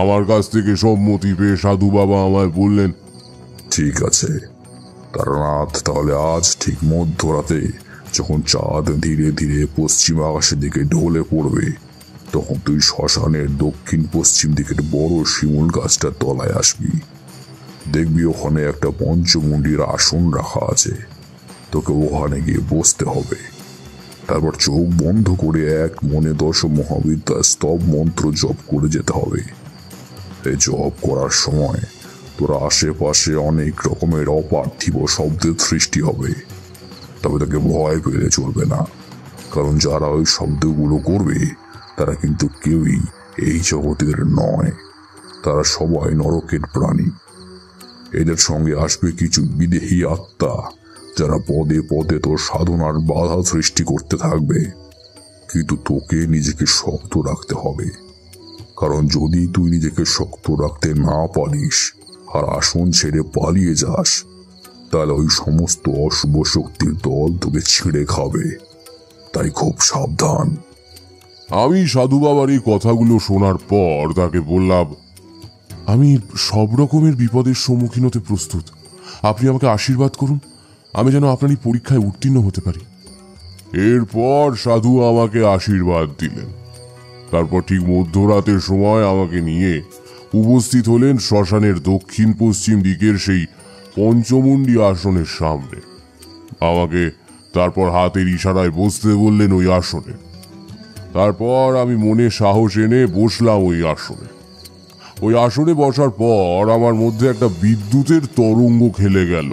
আমার কাছ থেকে সম্মতি পেয়ে সাধু বাবা আমায় বললেন, ঠিক আছে তারানাথ, তাহলে আজ ঠিক মধ্যরাতে যখন চাঁদ ধীরে ধীরে পশ্চিম আকাশের দিকে ঢলে পড়বে, তখন তুই শ্মশানের দক্ষিণ পশ্চিম দিকের বড় শিমুল গাছটার তলায় আসবি। দেখবি ওখানে একটা পঞ্চমুণ্ডির আসন রাখা আছে, তোকে ওখানে গিয়ে বসতে হবে। তারপর চোখ বন্ধ করে এক মনে 10 মহাবিদ্যার স্তব মন্ত্র জপ করে যেতে হবে। এই জপ করার সময় তোর আশেপাশে অনেক রকমের অপার্থিব শব্দের সৃষ্টি হবে, তবে তাকে ভয় পেলে চলবে না, কারণ যারা ওই শব্দগুলো করবে তারা কিন্তু কেউই এই জগতের নয়, তারা সবাই নরকের প্রাণী। এদের সঙ্গে আসবে কিছু বিদেহী আত্মা, যারা পদে পদে তোর সাধনার বাধা সৃষ্টি করতে থাকবে। কিন্তু তোকে নিজেকে শক্ত রাখতে হবে, কারণ যদি তুই নিজেকে শক্ত রাখতে না পারিস আর আসন ছেড়ে পালিয়ে যাস, তাহলে ওই সমস্ত অশুভ শক্তির দল তোকে ছিঁড়ে খাবে। তাই খুব সাবধান। আমি সাধু বাবার এই কথাগুলো শোনার পর তাকে বললাম, আমি সব রকমের বিপদের সম্মুখীন হতে প্রস্তুত। আপনি আমাকে আশীর্বাদ করুন, আমি যেন আপনার এই পরীক্ষায় উত্তীর্ণ হতে পারি। এরপর সাধু আমাকে আশীর্বাদ দিলেন। তারপর ঠিক মধ্যরাতের সময় আমাকে নিয়ে উপস্থিত হলেন শ্মশানের দক্ষিণ পশ্চিম দিকের সেই পঞ্চমুণ্ডি আসনের সামনে। আমাকে তারপর হাতের ইশারায় বসতে বললেন ওই আসনে। তারপর আমি মনে সাহস এনে বসলাম ওই আসনে। ওই আসনে বসার পর আমার মধ্যে একটা বিদ্যুতের তরঙ্গ খেলে গেল।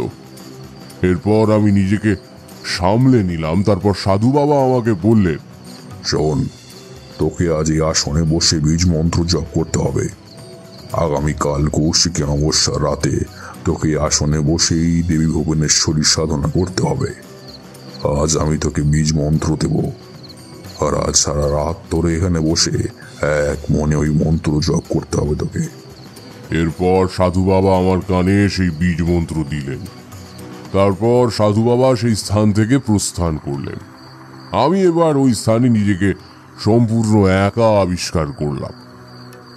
এরপর আমি নিজেকে সামলে নিলাম। তারপর সাধু বাবা আমাকে বললেন, শোন, তোকে আজ এই আসনে বসে বীজ মন্ত্র জপ করতে হবে। আগামীকাল কৌশিকী অমাবস্যার রাতে তোকে আসনে বসেই দেবী ভুবনেশ্বরীর সাধনা করতে হবে। আজ আমি তোকে বীজ মন্ত্র দেব, আর আজ সারা রাত তোরে এখানে বসে এক মনে ওই মন্ত্র জপ করতে হবে তোকে। এরপর সাধু বাবা আমার কানে সেই বীজ মন্ত্র দিলেন। তারপর সাধু বাবা সেই স্থান থেকে প্রস্থান করলেন। আমি এবার ওই স্থানে নিজেকে সম্পূর্ণ একা আবিষ্কার করলাম।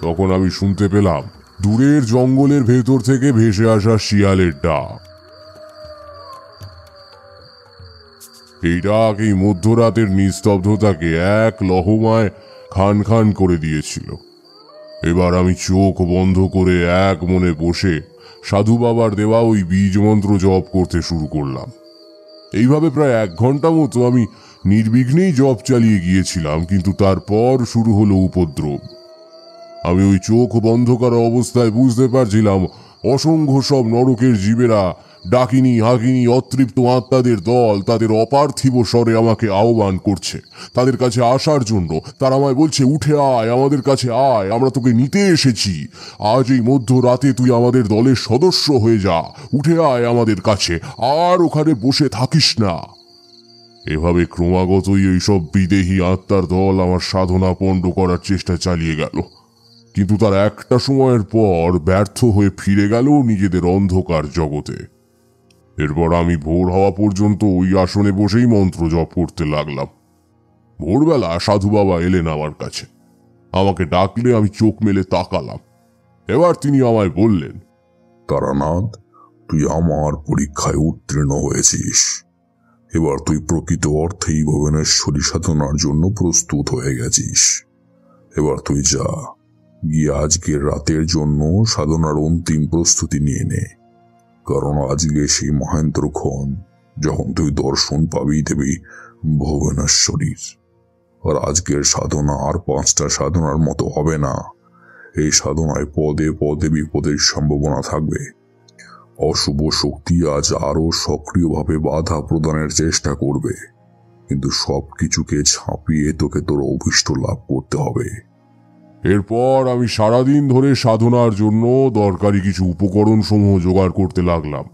তখন আমি শুনতে পেলাম দূরের জঙ্গলের ভেতর থেকে ভেসে আসা শিয়ালের ডাক। এই ডাক এই মধ্যরাতের নিস্তব্ধতাকে এক লহমায় খান খান করে দিয়েছিল। এবার আমি চোখ বন্ধ করে এক মনে বসে সাধু বাবার দেওয়া ওই বীজ মন্ত্র জপ করতে শুরু করলাম। এইভাবে প্রায় 1 ঘন্টা মতো আমি নির্বিঘ্নেই জপ চালিয়ে গিয়েছিলাম, কিন্তু তারপর শুরু হলো উপদ্রব। আমি ওই চোখ বন্ধ করা অবস্থায় বুঝতে পারছিলাম অসংখ্য সব নরকের জীবেরা, ডাকিনী হাকিনী অতৃপ্ত আত্মাদের দল তাদের অপার্থিব স্বরে আমাকে আহ্বান করছে তাদের কাছে আসার জন্য। তারা আমায় বলছে, উঠে আয়, আমাদের কাছে আয়, আমরা তোকে নিতে এসেছি। আজ এই মধ্যরাতে তুই আমাদের দলের সদস্য হয়ে যা, উঠে আয় আমাদের কাছে, আর ওখানে বসে থাকিস না। এভাবে ক্রমাগতই এইসব বিদেহী আত্মার দল আমার সাধনা পণ্ড করার চেষ্টা চালিয়ে গেল, কিন্তু তার একটা সময়ের পর ব্যর্থ হয়ে ফিরে গেল নিজেদের অন্ধকার জগতে। এরপর আমি ভোর হওয়া পর্যন্ত ওই আসনে বসেই মন্ত্র জপ করতে লাগলাম। ভোরবেলা সাধু বাবা এলেন আমার কাছে। আমাকে ডাকলে আমি চোখ মেলে তাকালাম। এবার তিনি আমায় বললেন, তারানাথ, তুই আমার পরীক্ষায় উত্তীর্ণ হয়েছিস। এবার তুই প্রকৃত অর্থেই ভুবনেশ্বরী সাধনার জন্য প্রস্তুত হয়ে গেছিস। এবার তুই যা, গিয়ে আজকের রাতের জন্য সাধনার অন্তিম প্রস্তুতি নিয়ে নে, কারণ আজকে সেই মহেন্দ্রক্ষণ যখন তুই দর্শন পাবি দেবী ভুবনেশ্বরীর। আর আজকের সাধনা আর 5টা সাধনার মতো হবে না। এই সাধনায় পদে পদে বিপদের সম্ভাবনা থাকবে। অশুভ শক্তি আজ আরো সক্রিয়ভাবে বাধা প্রদানের চেষ্টা করবে, কিন্তু সবকিছুকে ছাপিয়ে তোকে তোর অভীষ্ট লাভ করতে হবে। এরপর আমি সারাদিন ধরে সাধনার জন্য দরকারি কিছু উপকরণ সমূহ জোগাড় করতে লাগলাম।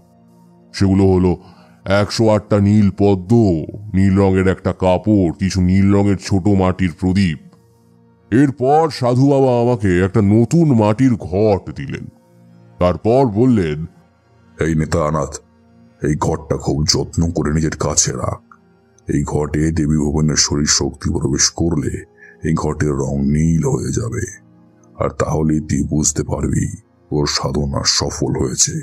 সেগুলো হলো 108টা নীল পদ্ম, নীল রঙের একটা কাপড়, কিছু নীল রঙের ছোট মাটির প্রদীপ। এরপর সাধু বাবা আমাকে একটা নতুন মাটির ঘট দিলেন। তারপর বললেন, এই নে তারানাথ, এই ঘরটা খুব যত্ন করে নিজের কাছে রাখ। এই ঘটে দেবী ভুবনেশ্বরীর শক্তি প্রবেশ করলে এই ঘটের রং নীল হয়ে যাবে, আর তাহলেই তুই বুঝতে পারবি ওর সাধনা সফল হয়েছে।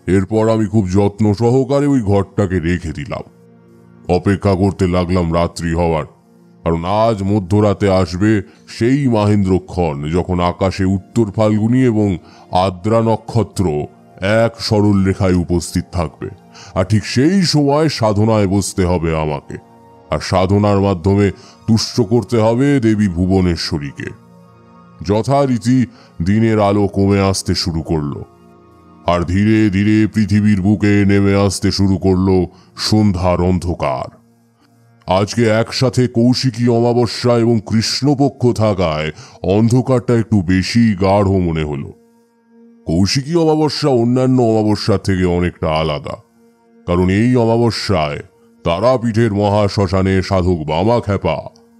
এরপর আমি খুব যত্ন সহকারে ওই ঘরটাকে রেখে দিলাম। অপেক্ষা করতে লাগলাম রাত্রি হওয়ার, কারণ আজ মধ্যরাতে আসবে সেই মাহেন্দ্রক্ষণ যখন আকাশে উত্তর ফাল্গুনী এবং আদ্রা নক্ষত্র এক সরল রেখায় উপস্থিত থাকবে। আর ঠিক সেই সময় সাধনায় বসতে হবে আমাকে, আর সাধনার মাধ্যমে তুষ্ট করতে হবে দেবী ভুবনেশ্বরীকে। যথারীতি দিনের আলো কমে আসতে শুরু করলো, আর ধীরে ধীরে পৃথিবীর বুকে নেমে আসতে শুরু করলো সন্ধ্যার অন্ধকার। আজকে একসাথে কৌশিকী অমাবস্যা এবং কৃষ্ণপক্ষ থাকায় অন্ধকারটা একটু বেশি গাঢ় মনে হলো। কৌশিকী অমাবস্যা অন্যান্য অমাবস্যার থেকে অনেকটা আলাদা, কারণ এই অমাবস্যায় তারাপীঠের মহাশ্মশানে সাধক বামাখ্যাপা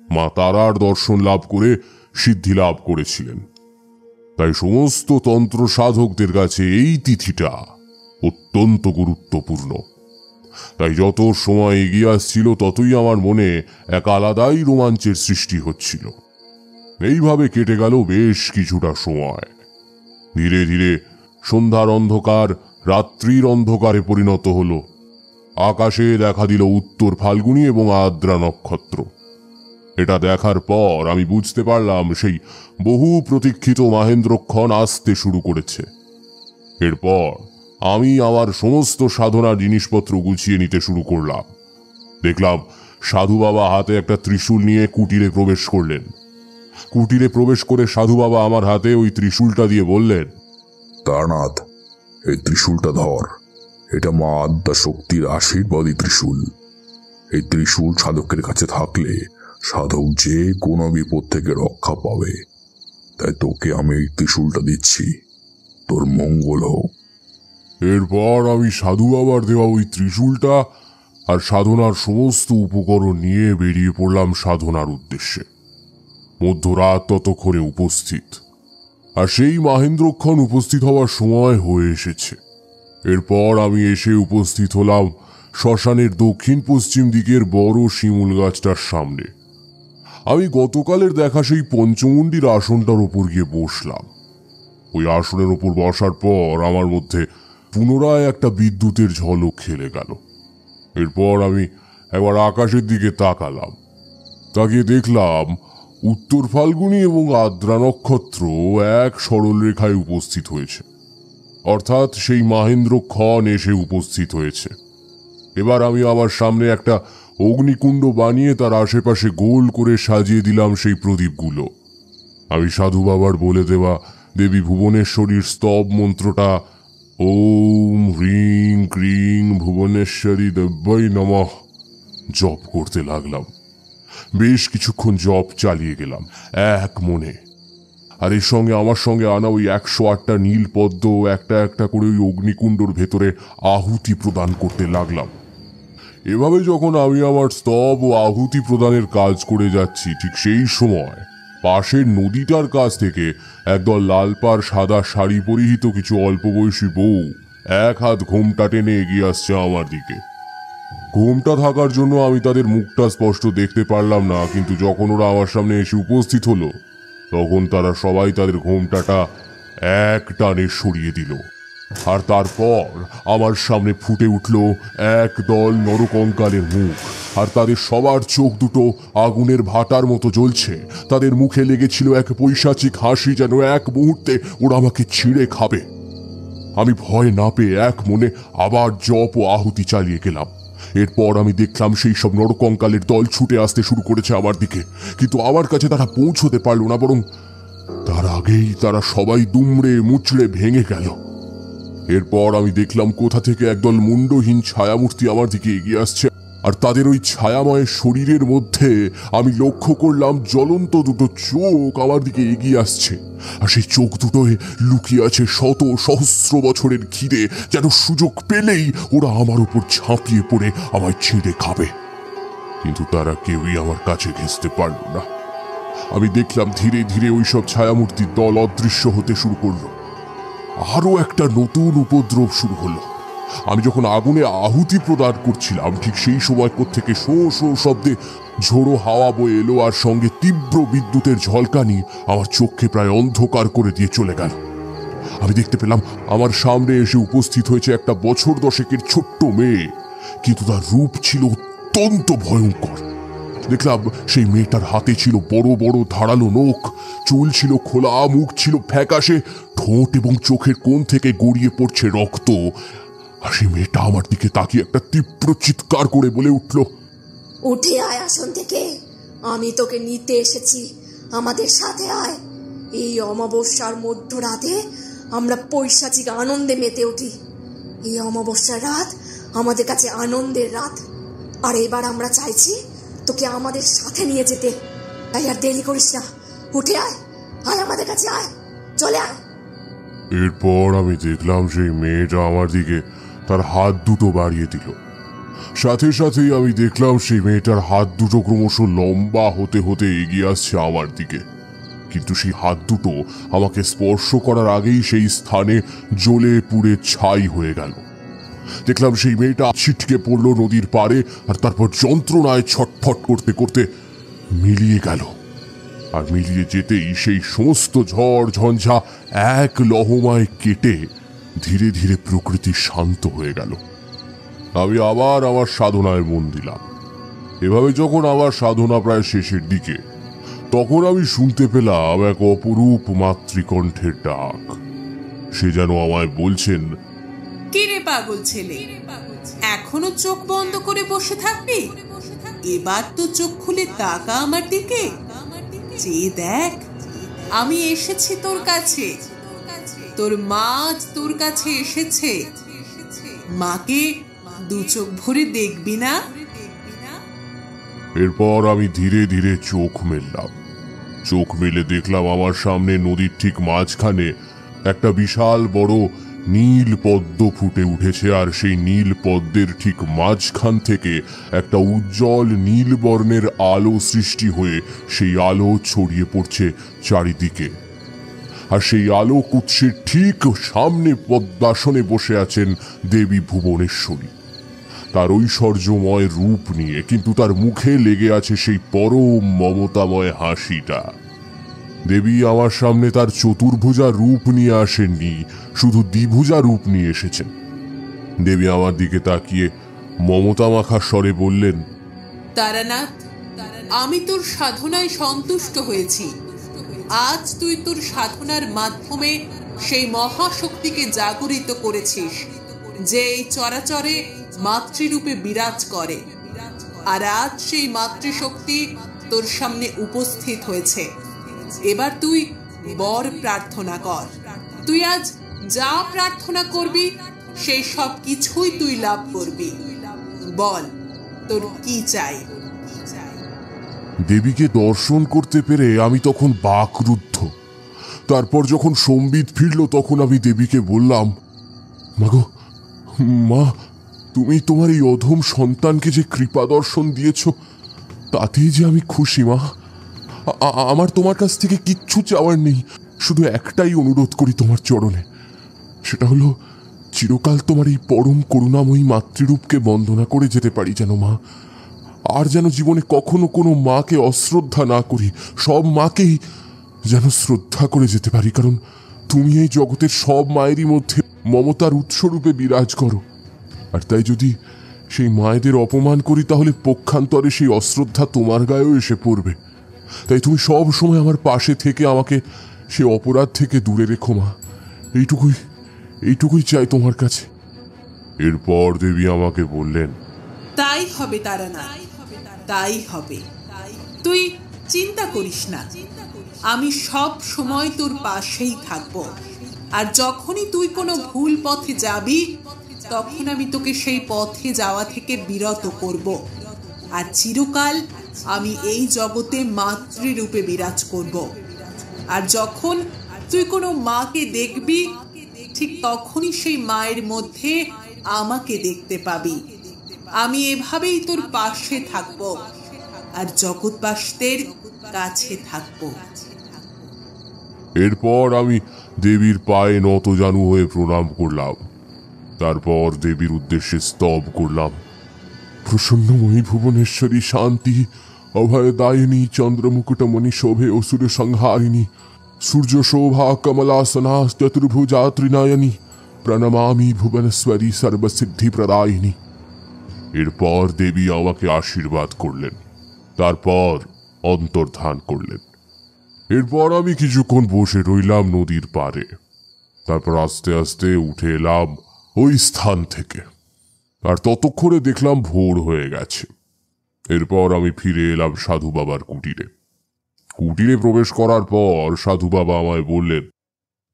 মা তারার দর্শন লাভ করে সিদ্ধি লাভ করেছিলেন। তাই সমস্ত তন্ত্র সাধকদের কাছে এই তিথিটা অত্যন্ত গুরুত্বপূর্ণ। তাই যত সময় এগিয়ে আসছিল ততই আমার মনে এক আলাদাই রোমাঞ্চের সৃষ্টি হচ্ছিল। এইভাবে কেটে গেল বেশ কিছুটা সময়। ধীরে ধীরে সন্ধ্যার অন্ধকার রাত্রির অন্ধকারে পরিণত হলো। আকাশে দেখা দিল উত্তর ফাল্গুনী এবং আদ্রা নক্ষত্র। এটা দেখার পর আমি বুঝতে পারলাম সেই বহু প্রতীক্ষিত মাহেন্দ্রক্ষণ আসতে শুরু করেছে। এরপর আমি আমার সমস্ত সাধনার জিনিসপত্র গুছিয়ে নিতে শুরু করলাম। দেখলাম সাধু বাবা হাতে একটা ত্রিশূল নিয়ে কুটিরে প্রবেশ করলেন। কুটিরে প্রবেশ করে সাধু বাবা আমার হাতে ওই ত্রিশূলটা দিয়ে বললেন, তারনাথ, এই ত্রিশূলটা ধর। এটা মা আদ্যা শক্তির আশীর্বাদী ত্রিশূল। এই ত্রিশূল সাধকের কাছে থাকলে সাধক যে কোনো বিপদ থেকে রক্ষা পাবে। তাই তোকে আমি এই ত্রিশূলটা দিচ্ছি, তোর মঙ্গল হোক। এরপর আমি সাধু বাবার দেওয়া ওই ত্রিশূলটা আর সাধনার সমস্ত উপকরণ নিয়ে বেরিয়ে পড়লাম সাধনার উদ্দেশ্যে। মধ্যরাত ততক্ষণে উপস্থিত, আর সেই মাহেন্দ্রক্ষণ উপস্থিত হওয়ার সময় হয়ে এসেছে। এরপর আমি এসে উপস্থিত হলাম শ্মশানের দক্ষিণ পশ্চিম দিকের বড় শিমুল গাছটার সামনে। আমি গতকালের দেখা সেই পঞ্চমুণ্ডির আসনটার ওপর গিয়ে বসলাম। ওই আসনের ওপর বসার পর আমার মধ্যে পুনরায় একটা বিদ্যুতের ঝলক খেলে গেল। এরপর আমি একবার আকাশের দিকে তাকালাম। তাকিয়ে দেখলাম উত্তর ফাল্গুনী এবং আদ্রা নক্ষত্র এক সরল রেখায় উপস্থিত হয়েছে, অর্থাৎ সেই মাহেন্দ্রক্ষণ এসে উপস্থিত হয়েছে। এবার আমি আমার সামনে একটা অগ্নিকুণ্ড বানিয়ে তার আশেপাশে গোল করে সাজিয়ে দিলাম সেই প্রদীপগুলো। আমি সাধু বাবার বলে দেওয়া দেবী ভুবনেশ্বরীর স্তব মন্ত্রটা ওম হ্রিং ক্রিং ভুবনেশ্বরী দেব্যই নমঃ জপ করতে লাগলাম। বেশ কিছুক্ষণ জপ চালিয়ে গেলাম এক মনে। আর এর সঙ্গে আমার সঙ্গে আনা ওই 108টা নীল পদ্ম একটা একটা করে ওই অগ্নিকুণ্ডর ভেতরে আহুতি প্রদান করতে লাগলাম। এভাবে যখন আমি আমার স্তব ও আহুতি প্রদানের কাজ করে যাচ্ছি, ঠিক সেই সময় পাশের নদীটার কাছ থেকে একদল লালপাড় সাদা শাড়ি পরিহিত কিছু অল্প বয়সী বউ এক হাত ঘোমটা টেনে এগিয়ে আসছে আমার দিকে। ঘোমটা থাকার জন্য আমি তাদের মুখটা স্পষ্ট দেখতে পারলাম না, কিন্তু যখন ওরা আমার সামনে এসে উপস্থিত হলো তখন তারা সবাই তাদের ঘোমটাটা এক টানে সরিয়ে দিল। আর তারপর আমার সামনে ফুটে উঠল এক দল নরকঙ্কালের মুখ, আর তাদের সবার চোখ দুটো আগুনের ভাটার মতো জ্বলছে। তাদের মুখে লেগেছিল এক পৈশাচিক হাসি, যেন এক মুহূর্তে ওরা আমাকে ছিঁড়ে খাবে। আমি ভয় না পেয়ে এক মনে আবার জপ ও আহুতি চালিয়ে গেলাম। এরপর আমি দেখলাম সেই সব নরকঙ্কালের দল ছুটে আসতে শুরু করেছে আমার দিকে, কিন্তু আমার কাছে তারা পৌঁছতে পারল না, বরং তার আগেই তারা সবাই দুমড়ে মুচড়ে ভেঙে গেল। এরপর আমি দেখলাম কোথা থেকে একদল মুন্ডহীন ছায়ামূর্তি আমার দিকে এগিয়ে আসছে, আর তাদের ওই ছায়াময় শরীরের মধ্যে আমি লক্ষ্য করলাম জ্বলন্ত দুটো চোখ আমার দিকে এগিয়ে আসছে। আর সেই চোখ দুটোয় লুকিয়ে আছে শত সহস্র বছরের খিদে, যেন সুযোগ পেলেই ওরা আমার উপর ঝাঁপিয়ে পড়ে আমায় ছিঁড়ে খাবে। কিন্তু তারা কেউই আমার কাছে ঘেঁষতে পারল না। আমি দেখলাম ধীরে ধীরে ওই সব ছায়ামূর্তির দল অদৃশ্য হতে শুরু করলো। আরো একটা নতুন উপদ্রব শুরু হলো। আমি যখন আগুনে আহুতি প্রদান করছিলাম ঠিক সেই সময় থেকে শো শো শব্দে ঝোড়ো হাওয়া বয়ে এলো, আর সঙ্গে তীব্র বিদ্যুতের ঝলকানি আমার চোখকে প্রায় অন্ধকার করে দিয়ে চলে গেল। আমি দেখতে পেলাম আমার সামনে এসে উপস্থিত হয়েছে একটা বছর দশেকের ছোট্ট মেয়ে, কিন্তু তার রূপ ছিল অত্যন্ত ভয়ঙ্কর। দেখলাম সেই মেয়েটার হাতে ছিল বড় বড় ধারালো নখ, চুল ছিল খোলা, মুখ ছিল ফ্যাকাশে, ঠোঁট এবং চোখের কোণ থেকে গড়িয়ে পড়ছে রক্ত। আর সেই মেয়েটা আমার দিকে তাকিয়ে একটা তীব্র চিৎকার করে বলে উঠল, উঠে আয় আসন থেকে, আমি তোকে নিতে এসেছি, আমাদের সাথে আয়। এই অমাবস্যার মধ্যরাতে আমরা পৈশাচিক আনন্দে মেতে উঠি। এই অমাবস্যার রাত আমাদের কাছে আনন্দের রাত, আর এবার আমরা চাইছি তোকে আমাদের সাথে নিয়ে যেতে। তাই আর দেরি করিস না, উঠে আয়, আয় আমাদের কাছে আয়, চলে আয়। এরপর আমি দেখলাম সেই মেয়েটা আমার দিকে তার হাত দুটো বাড়িয়ে দিল। সাথে সাথেই আমি দেখলাম সেই মেয়েটার হাত দুটো ক্রমশ লম্বা হতে হতে এগিয়ে আসছে আমার দিকে, কিন্তু সেই হাত দুটো আমাকে স্পর্শ করার আগেই সেই স্থানে জ্বলে পুড়ে ছাই হয়ে গেল। দেখলাম সেই মেয়েটা ছিটকে পড়লো নদীর পাড়ে, আর তারপর যন্ত্রণায় ছটফট করতে করতে মিলিয়ে গেল। আর মিলিয়ে যেতেই সেই সমস্ত ঝড় ঝঞ্ঝা এক লহমায় কেটে ধীরে ধীরে প্রকৃতি শান্ত হয়ে গেল। আমি আবার আমার সাধনায় মন দিলাম। এভাবে যখন আমার সাধনা প্রায় শেষের দিকে, তখন আমি শুনতে পেলাম এক অপরূপ মাতৃকণ্ঠের ডাক। সে যেন আমায় বলছেন, কি রে পাগল ছেলে, এখনো চোখ বন্ধ করে বসে থাকবি? এবার তো চোখ খুলে তাকা আমার দিকে, চেয়ে দেখ আমি এসেছি তোর কাছে। তোর মা তোর কাছে এসেছে, মাকে দু চোখ ভরে দেখবি না? এরপর আমি ধীরে ধীরে চোখ মেললাম। চোখ মেলে দেখলাম আমার সামনে নদীর ঠিক মাঝখানে একটা বিশাল বড় নীল পদ্ম ফুটে উঠেছে, আর সেই নীল পদ্মের ঠিক মাঝখান থেকে একটা উজ্জ্বল নীল বর্ণের আলো সৃষ্টি হয়ে সেই আলো ছড়িয়ে পড়ছে চারিদিকে। আর সেই আলো কুৎসের ঠিক সামনে পদ্মাসনে বসে আছেন দেবী ভুবনেশ্বরী, তার ঐশ্বর্যময় রূপ নিয়ে, কিন্তু তার মুখে লেগে আছে সেই পরম মমতাময় হাসিটা। দেবী আমার সামনে তার চতুর্ভুজা রূপ নিয়ে আসেননি, শুধু দ্বিভুজা রূপ নিয়ে এসেছেন। দেবী আমার দিকে তাকিয়ে মমতা মাখা স্বরে বললেন, তারানাথ, আমি তোর সাধনায় সন্তুষ্ট হয়েছি। আজ তুই তোর সাধনার মাধ্যমে সেই মহাশক্তিকে জাগরিত করেছিস, যে এই চরাচরে মাতৃরূপে বিরাজ করে। আর আজ সেই মাতৃশক্তি তোর সামনে উপস্থিত হয়েছে। এবার তুই বর প্রার্থনা কর। তুই আজ যা প্রার্থনা করবি সেই সব কিছুই তুই লাভ করবি। বল তোর কি চাই? দেবীকে দর্শন করতে পেরে আমি তখন বাকরুদ্ধ। তারপর যখন সম্বিত ফিরল, তখন আমি দেবীকে বললাম, মাগো, মা, তুমি তোমার এই অধম সন্তানকে যে কৃপা দর্শন দিয়েছ, তাতেই যে আমি খুশি। মা, আমার তোমার কাছ থেকে কিচ্ছু চাওয়ার নেই, শুধু একটাই অনুরোধ করি তোমার চরণে। সেটা হলো চিরকাল তোমার এই পরম করুণাময়ী মাতৃরূপকে বন্দনা করে যেতে পারি যেন মা। আর যেন জীবনে কখনো কোনো মাকে অশ্রদ্ধা না করি, সব মাকেই যেন শ্রদ্ধা করে যেতে পারি, কারণ তুমি এই জগতের সব মায়েরই মধ্যে মমতার উৎসরূপে বিরাজ করো। আর তাই যদি সেই মায়েদের অপমান করি, তাহলে পক্ষান্তরে সেই অশ্রদ্ধা তোমার গায়েও এসে পড়বে। তাই তুমি সব সময় আমার পাশে থেকে আমাকে সে অপরাধ থেকে দূরে রেখো মা। এইটুকুই চাই তোমার কাছে। এরপর দেবী আমাকে বললেন, তাই হবে তারানাথ, তাই হবে। তুই চিন্তা করিস না, আমি সব সময় তোর পাশেই থাকব। আর যখনই তুই কোনো ভুল পথে যাবি, তখন আমি তোকে সেই পথে যাওয়া থেকে বিরত করব। আর চিরকাল আমি এই জগতে মাতৃরূপে বিরাজ করব। আর যখন তুই কোনো মাকে দেখবি, ঠিক তখনই সেই মায়ের মধ্যে আমাকে দেখতে পাবি। আমি এভাবেই তোর পাশে থাকব আর জগৎবাসীদের কাছে থাকব। এরপর আমি দেবীর পায়ে নতজানু হয়ে প্রণাম করলাম। তারপর দেবীর উদ্দেশ্যে স্তব করলাম। প্রসন্নময়ী ভুবনেশ্বরী শান্তি অভয়দায়িনী চন্দ্রমুকুটমণি শোভে অসুর সংহারিণী সূর্য শোভা কমলাসনা চতুর্ভুজা ত্রিনয়নী প্রণমামি ভুবনেশ্বরী সর্বসিদ্ধি প্রদায়িনী। এরপর দেবী আমাকে আশীর্বাদ করলেন, তারপর অন্তর্ধান করলেন। এরপর আমি কিছুক্ষণ বসে রইলাম নদীর পাড়ে। তারপর আস্তে আস্তে উঠে এলাম ওই স্থান থেকে, আর ততক্ষণে দেখলাম ভোর হয়ে গেছে। এরপর আমি ফিরে এলাম সাধু বাবার কুটিরে। কুটিরে প্রবেশ করার পর সাধু বাবা আমায় বললেন,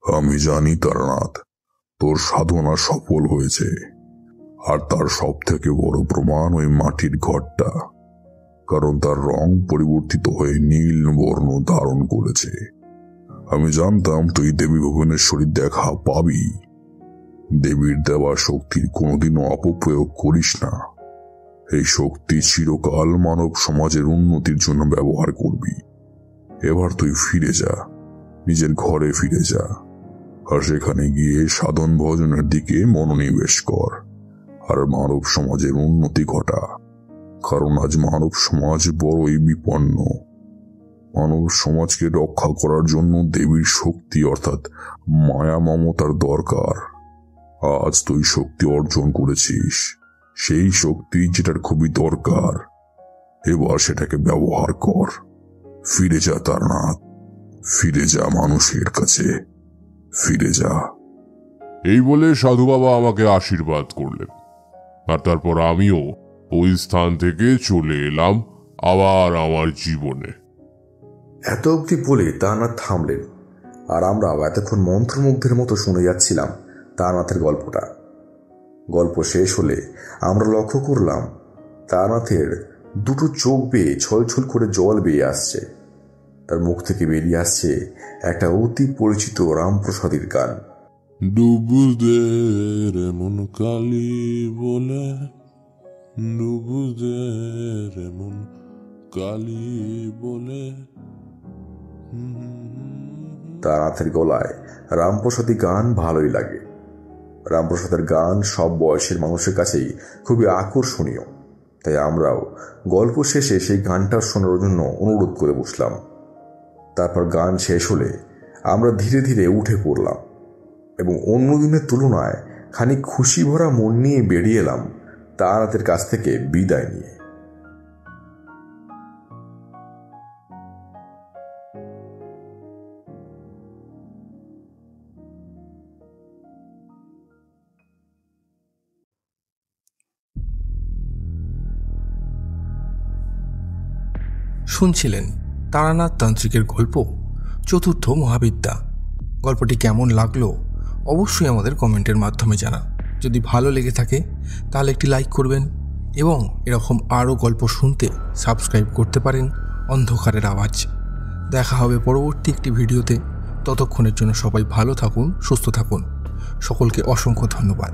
আমি জানি তারানাথ, তোর সাধনা সফল হয়েছে, আর তার সব থেকে বড় প্রমাণ ওই মাটির ঘরটা, কারণ তার রং পরিবর্তিত হয়ে নীল বর্ণ ধারণ করেছে। আমি জানতাম তুই দেবী ভুবনেশ্বরীর দেখা পাবি। দেবীর দেওয়া শক্তির কোনোদিনও অপপ্রয়োগ করিস না। এই শক্তি চিরকাল মানব সমাজের উন্নতির জন্য ব্যবহার করবি। এবার তুই ফিরে যা, নিজের ঘরে ফিরে যা, আর সেখানে গিয়ে সাধন ভজনের দিকে মনোনিবেশ কর, আর মানব সমাজের উন্নতি ঘটা। কারণ আজ মানব সমাজ বড়ই বিপন্ন। মানব সমাজকে রক্ষা করার জন্য দেবীর শক্তি অর্থাৎ মায়া মমতার দরকার। আজ তুই শক্তি অর্জন করেছিস, সেই শক্তি যেটার খুবই দরকার, এবার সেটাকে ব্যবহার কর। ফিরে যা তারানাথ, ফিরে যা মানুষের কাছে, ফিরে যা। এই বলে সাধু বাবা আমাকে আশীর্বাদ করলেন, আর তারপর আমিও ওই স্থান থেকে চলে এলাম আবার আমার জীবনে। এত অবধি বলে তারানাথ থামলেন, আর আমরা এতক্ষণ মন্ত্রমুগ্ধের মতো শুনে যাচ্ছিলাম তারানাথের গল্পটা। গল্প শেষ হলে আমরা লক্ষ্য করলাম তারানাথের দুটো চোখ বেয়ে ছলছল করে জল বেয়ে আসছে। তার মুখ থেকে বেরিয়ে আসছে একটা অতি পরিচিত রামপ্রসাদের গান। ডুবুদের এমন কালী বলে, ডুবুদের এমন কালী বলে। তারানাথের গলায় রামপ্রসাদী গান ভালোই লাগে। রামপ্রসাদের গান সব বয়সের মানুষের কাছেই খুবই আকর্ষণীয়, তাই আমরাও গল্প শেষে সেই গানটা শোনার জন্য অনুরোধ করে বসলাম। তারপর গান শেষ হলে আমরা ধীরে ধীরে উঠে পড়লাম এবং অন্য দিনের তুলনায় খানিক খুশি ভরা মন নিয়ে বেরিয়ে এলাম তারানাথের কাছ থেকে বিদায় নিয়ে। শুনছিলেন তারানাথ তান্ত্রিকের গল্প চতুর্থ মহাবিদ্যা। গল্পটি কেমন লাগলো অবশ্যই আমাদের কমেন্টের মাধ্যমে জানান। যদি ভালো লেগে থাকে তাহলে একটি লাইক করবেন এবং এরকম আরও গল্প শুনতে সাবস্ক্রাইব করতে পারেন অন্ধকারের আওয়াজ। দেখা হবে পরবর্তী একটি ভিডিওতে। ততক্ষণের জন্য সবাই ভালো থাকুন, সুস্থ থাকুন। সকলকে অসংখ্য ধন্যবাদ।